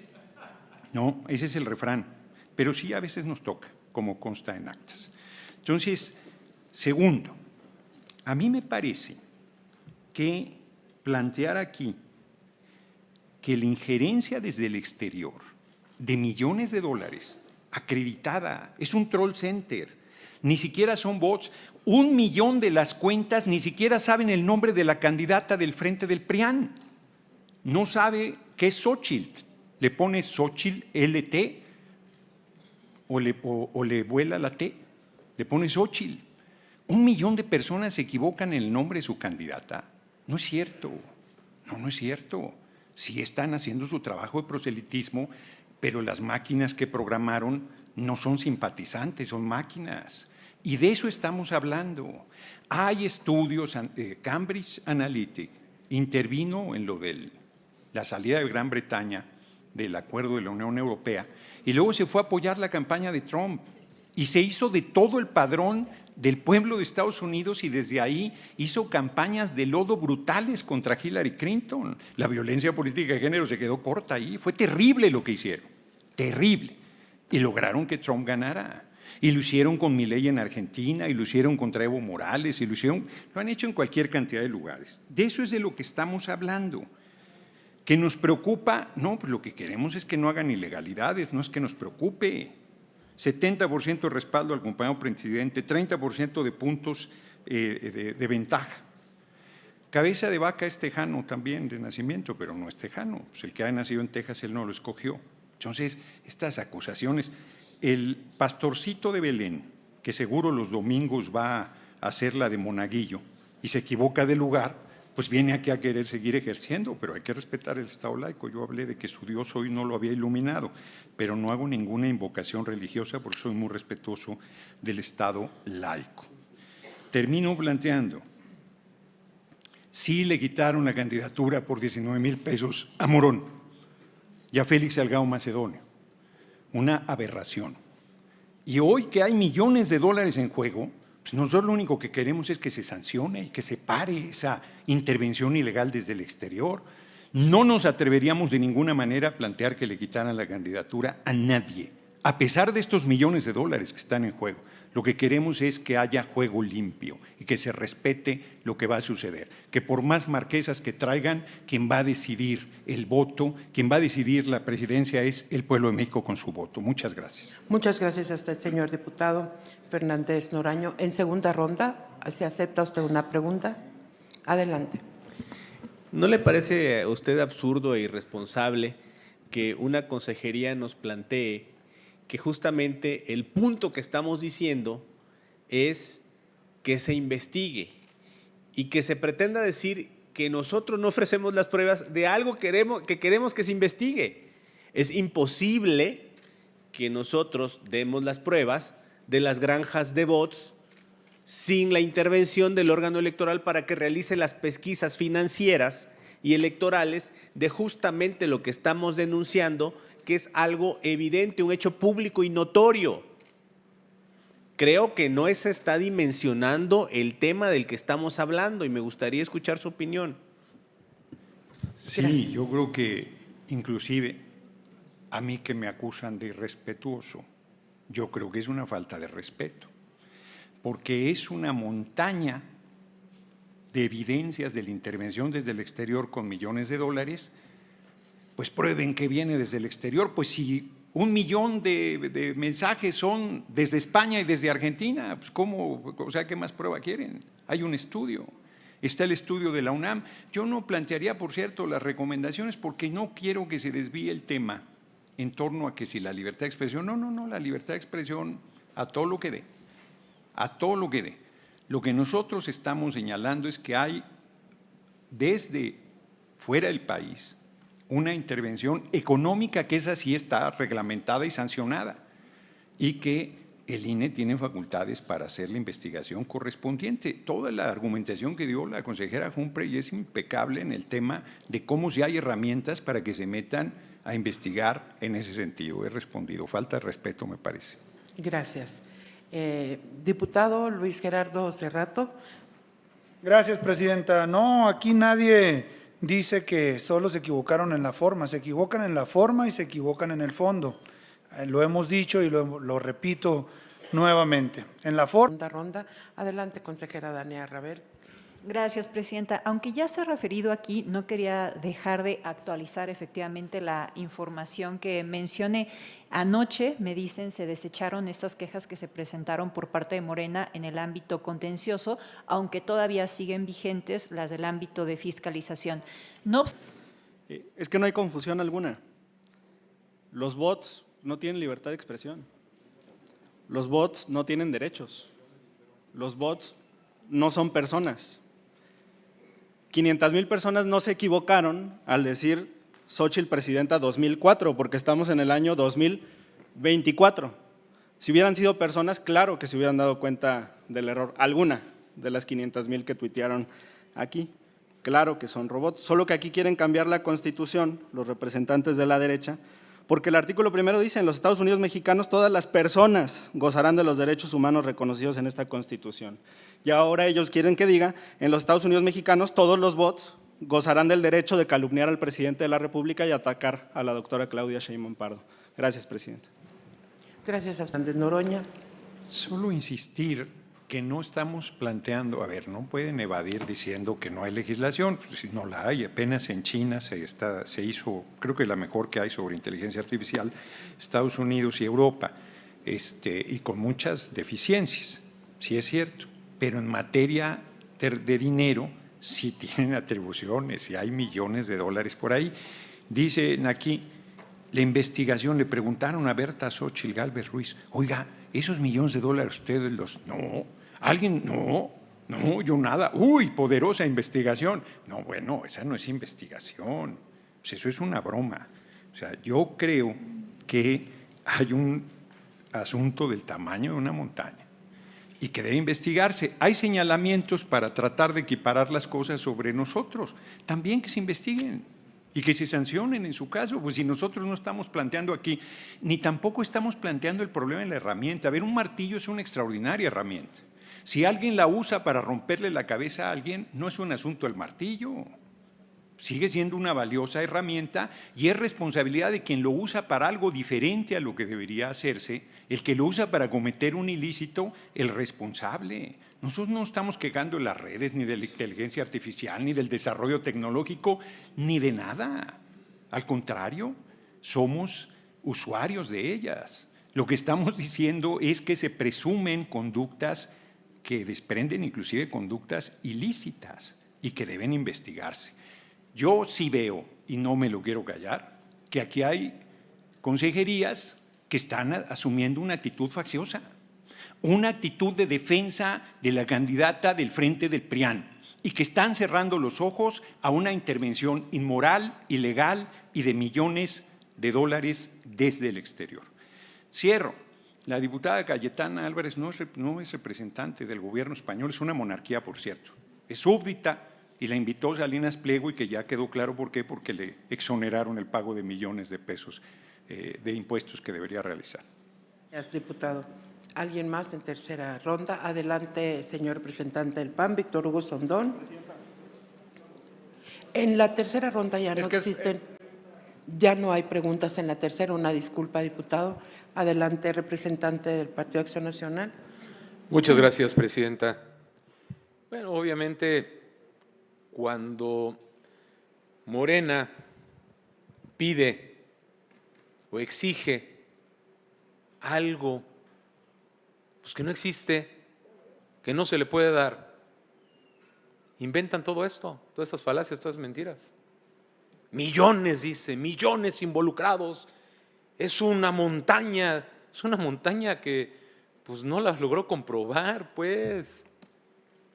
no, ese es el refrán, pero sí a veces nos toca, como consta en actas. Entonces, segundo, a mí me parece que plantear aquí que la injerencia desde el exterior de millones de dólares acreditada es un troll center, ni siquiera son bots, 1 millón de las cuentas ni siquiera saben el nombre de la candidata del Frente del PRIAN, no sabe qué es Xochitl, le pone Xochitl LT o le vuela la T. le pones Xóchitl. 1 millón de personas se equivocan en el nombre de su candidata. No es cierto, no es cierto. Sí están haciendo su trabajo de proselitismo, pero las máquinas que programaron no son simpatizantes, son máquinas. Y de eso estamos hablando. Hay estudios, Cambridge Analytica intervino en lo de la salida de Gran Bretaña del acuerdo de la Unión Europea y luego se fue a apoyar la campaña de Trump y se hizo de todo el padrón del pueblo de Estados Unidos y desde ahí hizo campañas de lodo brutales contra Hillary Clinton. La violencia política de género se quedó corta ahí. Fue terrible lo que hicieron, terrible. Y lograron que Trump ganara. Y lo hicieron con Milei en Argentina, y lo hicieron contra Evo Morales, y lo han hecho en cualquier cantidad de lugares. De eso es de lo que estamos hablando. ¿Que nos preocupa? No, pues lo que queremos es que no hagan ilegalidades, no es que nos preocupe. 70% de respaldo al compañero presidente, 30% de puntos de ventaja. Cabeza de vaca es tejano también de nacimiento, pero no es tejano. Pues el que ha nacido en Texas, él no lo escogió. Entonces, estas acusaciones, el pastorcito de Belén, que seguro los domingos va a hacer la de Monaguillo y se equivoca de lugar, pues viene aquí a querer seguir ejerciendo, pero hay que respetar el Estado laico. Yo hablé de que su Dios hoy no lo había iluminado, pero no hago ninguna invocación religiosa porque soy muy respetuoso del Estado laico. Termino planteando, sí le quitaron la candidatura por 19,000 pesos a Morón y a Félix Salgado Macedonio, una aberración. Y hoy que hay millones de dólares en juego, pues nosotros lo único que queremos es que se sancione y que se pare esa intervención ilegal desde el exterior. No nos atreveríamos de ninguna manera a plantear que le quitaran la candidatura a nadie, a pesar de estos millones de dólares que están en juego. Lo que queremos es que haya juego limpio y que se respete lo que va a suceder. Que por más marquesas que traigan, quien va a decidir el voto, quien va a decidir la presidencia es el pueblo de México con su voto. Muchas gracias. Muchas gracias a usted, señor diputado Fernández Noraño. En segunda ronda, ¿se acepta usted una pregunta? Adelante. ¿No le parece a usted absurdo e irresponsable que una consejería nos plantee que justamente el punto que estamos diciendo es que se investigue y que se pretenda decir que nosotros no ofrecemos las pruebas de algo que queremos que se investigue? Es imposible que nosotros demos las pruebas de las granjas de bots sin la intervención del órgano electoral para que realice las pesquisas financieras y electorales de justamente lo que estamos denunciando, que es algo evidente, un hecho público y notorio. Creo que no se está dimensionando el tema del que estamos hablando y me gustaría escuchar su opinión. Sí, yo creo que inclusive a mí que me acusan de irrespetuoso, yo creo que es una falta de respeto, porque es una montaña de evidencias de la intervención desde el exterior con millones de dólares. Pues prueben que viene desde el exterior. Pues si 1 millón de mensajes son desde España y desde Argentina, pues ¿cómo? O sea, ¿qué más prueba quieren? Hay un estudio, está el estudio de la UNAM. Yo no plantearía, por cierto, las recomendaciones porque no quiero que se desvíe el tema en torno a que si la libertad de expresión, no, la libertad de expresión a todo lo que dé, a todo lo que dé. Lo que nosotros estamos señalando es que hay desde fuera del país una intervención económica que esa sí está reglamentada y sancionada y que el INE tiene facultades para hacer la investigación correspondiente. Toda la argumentación que dio la consejera Humphrey es impecable en el tema de cómo si hay herramientas para que se metan a investigar en ese sentido. He respondido. Falta de respeto, me parece. Gracias. Diputado Luis Gerardo Cerrato. Gracias, presidenta. No, aquí nadie dice que solo se equivocaron en la forma. Se equivocan en la forma y se equivocan en el fondo. Lo hemos dicho y lo repito nuevamente. En la forma… Segunda ronda. Adelante, consejera Dania Rabel. Gracias, presidenta. Aunque ya se ha referido aquí, no quería dejar de actualizar efectivamente la información que mencioné. Anoche, me dicen, se desecharon estas quejas que se presentaron por parte de Morena en el ámbito contencioso, aunque todavía siguen vigentes las del ámbito de fiscalización. No es que no hay confusión alguna. Los bots no tienen libertad de expresión. Los bots no tienen derechos. Los bots no son personas. 500,000 personas no se equivocaron al decir Xóchitl presidenta 2004, porque estamos en el año 2024. Si hubieran sido personas, claro que se hubieran dado cuenta del error. Alguna de las 500,000 que tuitearon aquí. Claro que son robots, solo que aquí quieren cambiar la Constitución, los representantes de la derecha, porque el artículo primero dice, en los Estados Unidos mexicanos todas las personas gozarán de los derechos humanos reconocidos en esta Constitución. Y ahora ellos quieren que diga, en los Estados Unidos mexicanos todos los bots gozarán del derecho de calumniar al presidente de la República y atacar a la doctora Claudia Sheinbaum Pardo. Gracias, presidente. Gracias a ustedes, Noroña. Solo insistir que no estamos planteando, a ver, no pueden evadir diciendo que no hay legislación, pues si no la hay, apenas en China se hizo, creo que la mejor que hay sobre inteligencia artificial, Estados Unidos y Europa, y con muchas deficiencias, sí es cierto, pero en materia de dinero sí tienen atribuciones y hay millones de dólares por ahí. Dicen aquí, la investigación, le preguntaron a Berta Xóchitl Gálvez Ruiz, oiga, esos millones de dólares ustedes los… No, alguien… No, yo nada. Uy, poderosa investigación. No, bueno, esa no es investigación. Pues eso es una broma. O sea, yo creo que hay un asunto del tamaño de una montaña y que debe investigarse. Hay señalamientos para tratar de equiparar las cosas sobre nosotros. También que se investiguen y que se sancionen en su caso, pues si nosotros no estamos planteando aquí, ni tampoco estamos planteando el problema de la herramienta. A ver, un martillo es una extraordinaria herramienta. Si alguien la usa para romperle la cabeza a alguien, no es un asunto del martillo. Sigue siendo una valiosa herramienta y es responsabilidad de quien lo usa para algo diferente a lo que debería hacerse, el que lo usa para cometer un ilícito, el responsable. Nosotros no estamos quejando de las redes, ni de la inteligencia artificial, ni del desarrollo tecnológico, ni de nada. Al contrario, somos usuarios de ellas. Lo que estamos diciendo es que se presumen conductas que desprenden inclusive conductas ilícitas y que deben investigarse. Yo sí veo, y no me lo quiero callar, que aquí hay consejerías que están asumiendo una actitud facciosa, una actitud de defensa de la candidata del Frente del PRIAN y que están cerrando los ojos a una intervención inmoral, ilegal y de millones de dólares desde el exterior. Cierro. La diputada Cayetana Álvarez no es representante del gobierno español, es una monarquía, por cierto, es súbdita y la invitó Salinas Pliego y que ya quedó claro por qué, porque le exoneraron el pago de millones de pesos de impuestos que debería realizar. Gracias, diputado. ¿Alguien más en tercera ronda? Adelante, señor representante del PAN, Víctor Hugo Sondón. En la tercera ronda ya no existen, ya no hay preguntas en la tercera. Una disculpa, diputado. Adelante, representante del Partido Acción Nacional. Muchas gracias, presidenta. Bueno, obviamente, cuando Morena pide o exige algo pues que no existe, que no se le puede dar, inventan todo esto, todas esas falacias, todas esas mentiras. Millones, dice, millones involucrados, es una montaña que pues no las logró comprobar, pues.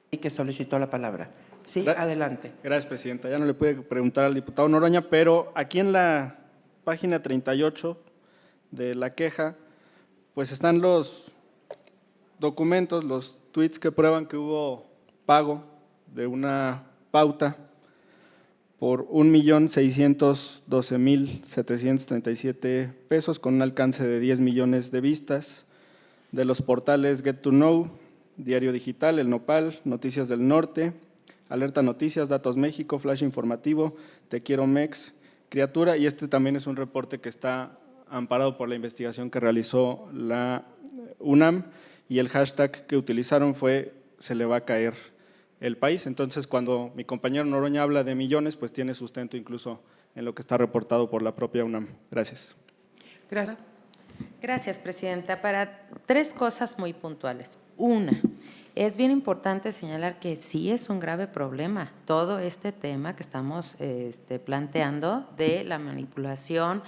Y que solicitó la palabra. Sí, adelante. Gracias, presidenta. Ya no le pude preguntar al diputado Noroña, pero aquí en la página 38 de la queja, pues están los documentos, los tweets que prueban que hubo pago de una pauta por 1,612,737 pesos con un alcance de 10 millones de vistas de los portales Get to Know, Diario Digital, El Nopal, Noticias del Norte, Alerta Noticias, Datos México, Flash Informativo, Te Quiero Mex, Criatura, y este también es un reporte que está amparado por la investigación que realizó la UNAM y el hashtag que utilizaron fue "se le va a caer el país". Entonces, cuando mi compañero Noroña habla de millones, pues tiene sustento incluso en lo que está reportado por la propia UNAM. Gracias. Gracias. Gracias, presidenta. Para tres cosas muy puntuales. Una, Es bien importante señalar que sí es un grave problema todo este tema que estamos planteando de la manipulación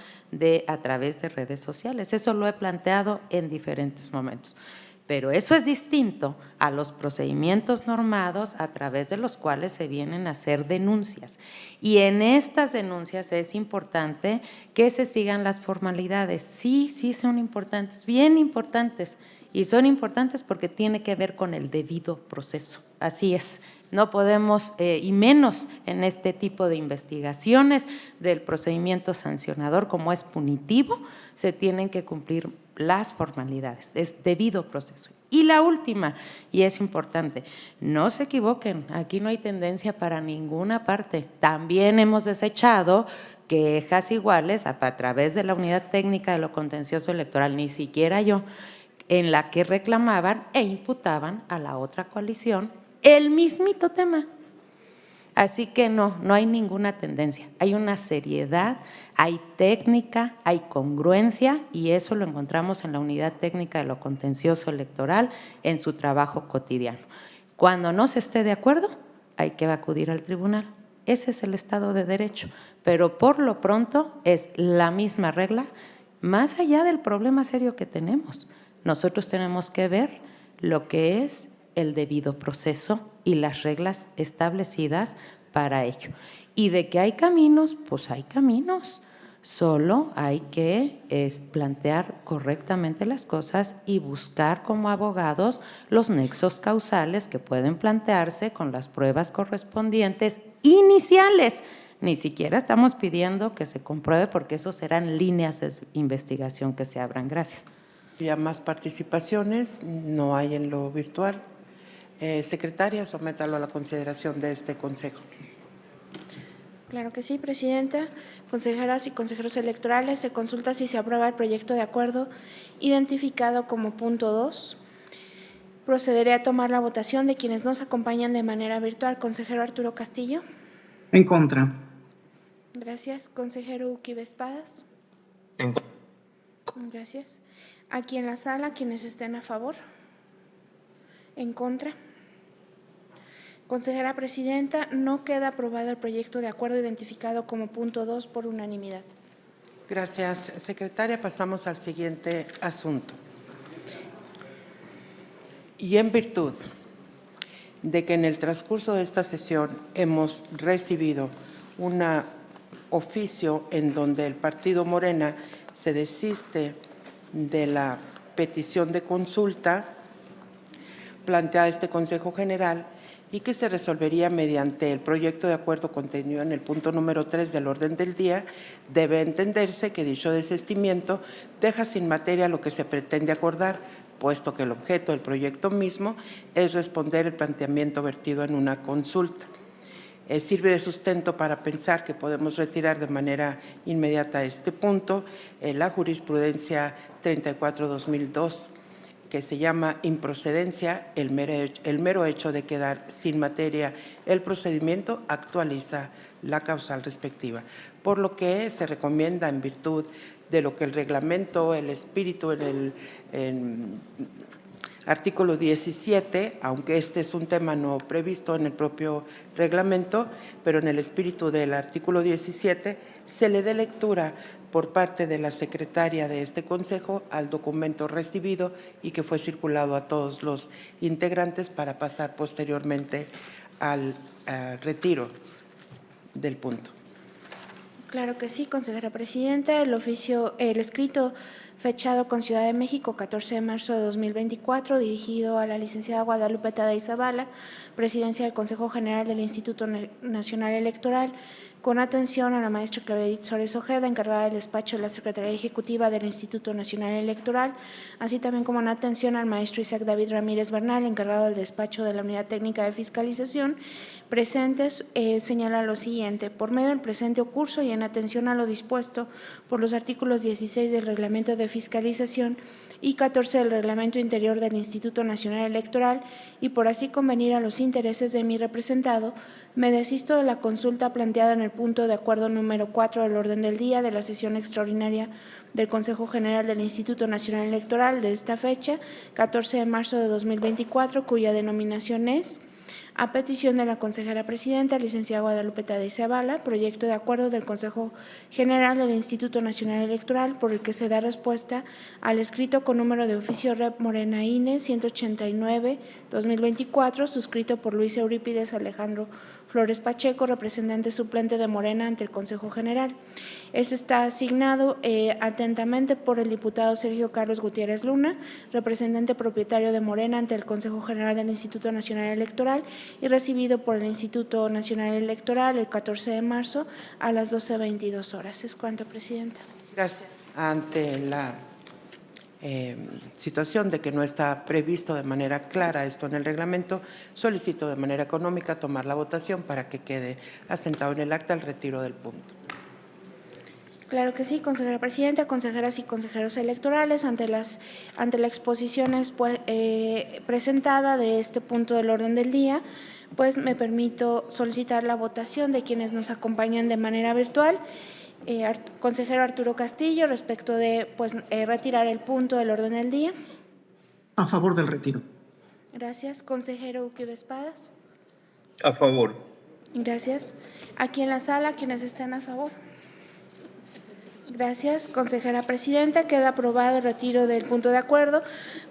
a través de redes sociales. Eso lo he planteado en diferentes momentos. Pero eso es distinto a los procedimientos normados a través de los cuales se vienen a hacer denuncias. Y en estas denuncias es importante que se sigan las formalidades. Sí, sí son importantes, bien importantes. Y son importantes porque tiene que ver con el debido proceso. Así es. No podemos, y menos en este tipo de investigaciones del procedimiento sancionador, como es punitivo, se tienen que cumplir las formalidades, es debido proceso. Y la última, y es importante, no se equivoquen, aquí no hay tendencia para ninguna parte. También hemos desechado quejas iguales a través de la Unidad Técnica de lo Contencioso Electoral, ni siquiera yo, en la que reclamaban e imputaban a la otra coalición el mismito tema. Así que no hay ninguna tendencia. Hay una seriedad, hay técnica, hay congruencia y eso lo encontramos en la Unidad Técnica de lo Contencioso Electoral en su trabajo cotidiano. Cuando no se esté de acuerdo, hay que acudir al tribunal. Ese es el Estado de Derecho, pero por lo pronto es la misma regla, más allá del problema serio que tenemos. Nosotros tenemos que ver lo que es el debido proceso y las reglas establecidas para ello. Y de que hay caminos, pues hay caminos. Solo hay que plantear correctamente las cosas y buscar como abogados los nexos causales que pueden plantearse con las pruebas correspondientes iniciales. Ni siquiera estamos pidiendo que se compruebe porque eso serán líneas de investigación que se abran. Gracias. Ya más participaciones no hay en lo virtual. Secretaria, sométalo a la consideración de este Consejo. Claro que sí, Presidenta. Consejeras y consejeros electorales, se consulta si se aprueba el proyecto de acuerdo identificado como punto 2. Procederé a tomar la votación de quienes nos acompañan de manera virtual. Consejero Arturo Castillo. En contra. Gracias. Consejero Uki Espadas. En contra. Gracias. Aquí en la sala, quienes estén a favor. En contra. Consejera Presidenta, no queda aprobado el proyecto de acuerdo identificado como punto 2 por unanimidad. Gracias, Secretaria. Pasamos al siguiente asunto. Y en virtud de que en el transcurso de esta sesión hemos recibido un oficio en donde el partido Morena se desiste de la petición de consulta planteada este Consejo General y que se resolvería mediante el proyecto de acuerdo contenido en el punto número 3 del orden del día, debe entenderse que dicho desistimiento deja sin materia lo que se pretende acordar, puesto que el objeto del proyecto mismo es responder el planteamiento vertido en una consulta. Sirve de sustento para pensar que podemos retirar de manera inmediata este punto la jurisprudencia 34-2002, que se llama improcedencia, el mero hecho de quedar sin materia el procedimiento actualiza la causal respectiva, por lo que se recomienda en virtud de lo que el reglamento, el espíritu en el artículo 17, aunque este es un tema no previsto en el propio reglamento, pero en el espíritu del artículo 17 se le dé lectura por parte de la secretaria de este Consejo al documento recibido y que fue circulado a todos los integrantes para pasar posteriormente al retiro del punto. Claro que sí, consejera Presidenta. El escrito fechado con Ciudad de México, 14 de marzo de 2024, dirigido a la licenciada Guadalupe Tadei Zavala, presidencia del Consejo General del Instituto Nacional Electoral, con atención a la maestra Claudia Edith Suárez Ojeda, encargada del despacho de la Secretaría Ejecutiva del Instituto Nacional Electoral, así también como en atención al maestro Isaac David Ramírez Bernal, encargado del despacho de la Unidad Técnica de Fiscalización, presentes, señala lo siguiente: por medio del presente curso y en atención a lo dispuesto por los artículos 16 del Reglamento de Fiscalización y 14 del Reglamento Interior del Instituto Nacional Electoral y por así convenir a los intereses de mi representado, me desisto de la consulta planteada en el punto de acuerdo número 4 del orden del día de la sesión extraordinaria del Consejo General del Instituto Nacional Electoral de esta fecha, 14 de marzo de 2024, cuya denominación es: a petición de la consejera presidenta, licenciada Guadalupe Tadei Zavala, proyecto de acuerdo del Consejo General del Instituto Nacional Electoral por el que se da respuesta al escrito con número de oficio Rep Morena INE 189-2024, suscrito por Luis Eurípides Alejandro Flores Pacheco, representante suplente de Morena ante el Consejo General. Este está asignado atentamente por el diputado Sergio Carlos Gutiérrez Luna, representante propietario de Morena ante el Consejo General del Instituto Nacional Electoral y recibido por el Instituto Nacional Electoral el 14 de marzo a las 12:22 horas. Es cuanto, Presidenta. Gracias. Ante la situación de que no está previsto de manera clara esto en el reglamento, solicito de manera económica tomar la votación para que quede asentado en el acta el retiro del punto. Claro que sí, consejera presidenta, consejeras y consejeros electorales, ante la exposición presentada de este punto del orden del día, pues me permito solicitar la votación de quienes nos acompañan de manera virtual. Consejero Arturo Castillo, respecto de retirar el punto del orden del día. A favor del retiro. Gracias. Consejero Uquibe Espadas. A favor. Gracias. Aquí en la sala, quienes estén a favor. Gracias. Consejera presidenta, queda aprobado el retiro del punto de acuerdo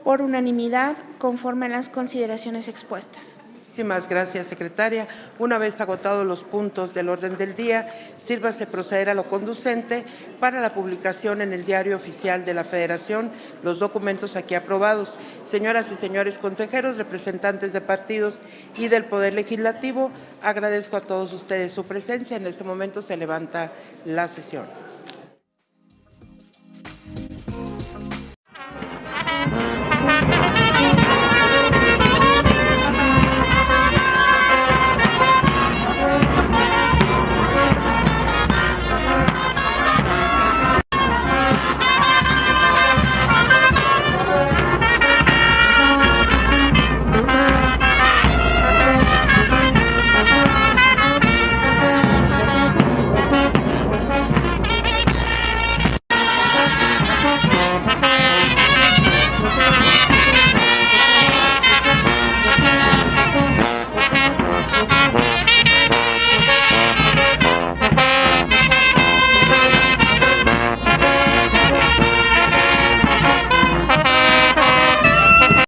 por unanimidad conforme a las consideraciones expuestas. Muchísimas gracias, secretaria. Una vez agotados los puntos del orden del día, sírvase proceder a lo conducente para la publicación en el Diario Oficial de la Federación los documentos aquí aprobados. Señoras y señores consejeros, representantes de partidos y del Poder Legislativo, agradezco a todos ustedes su presencia. En este momento se levanta la sesión.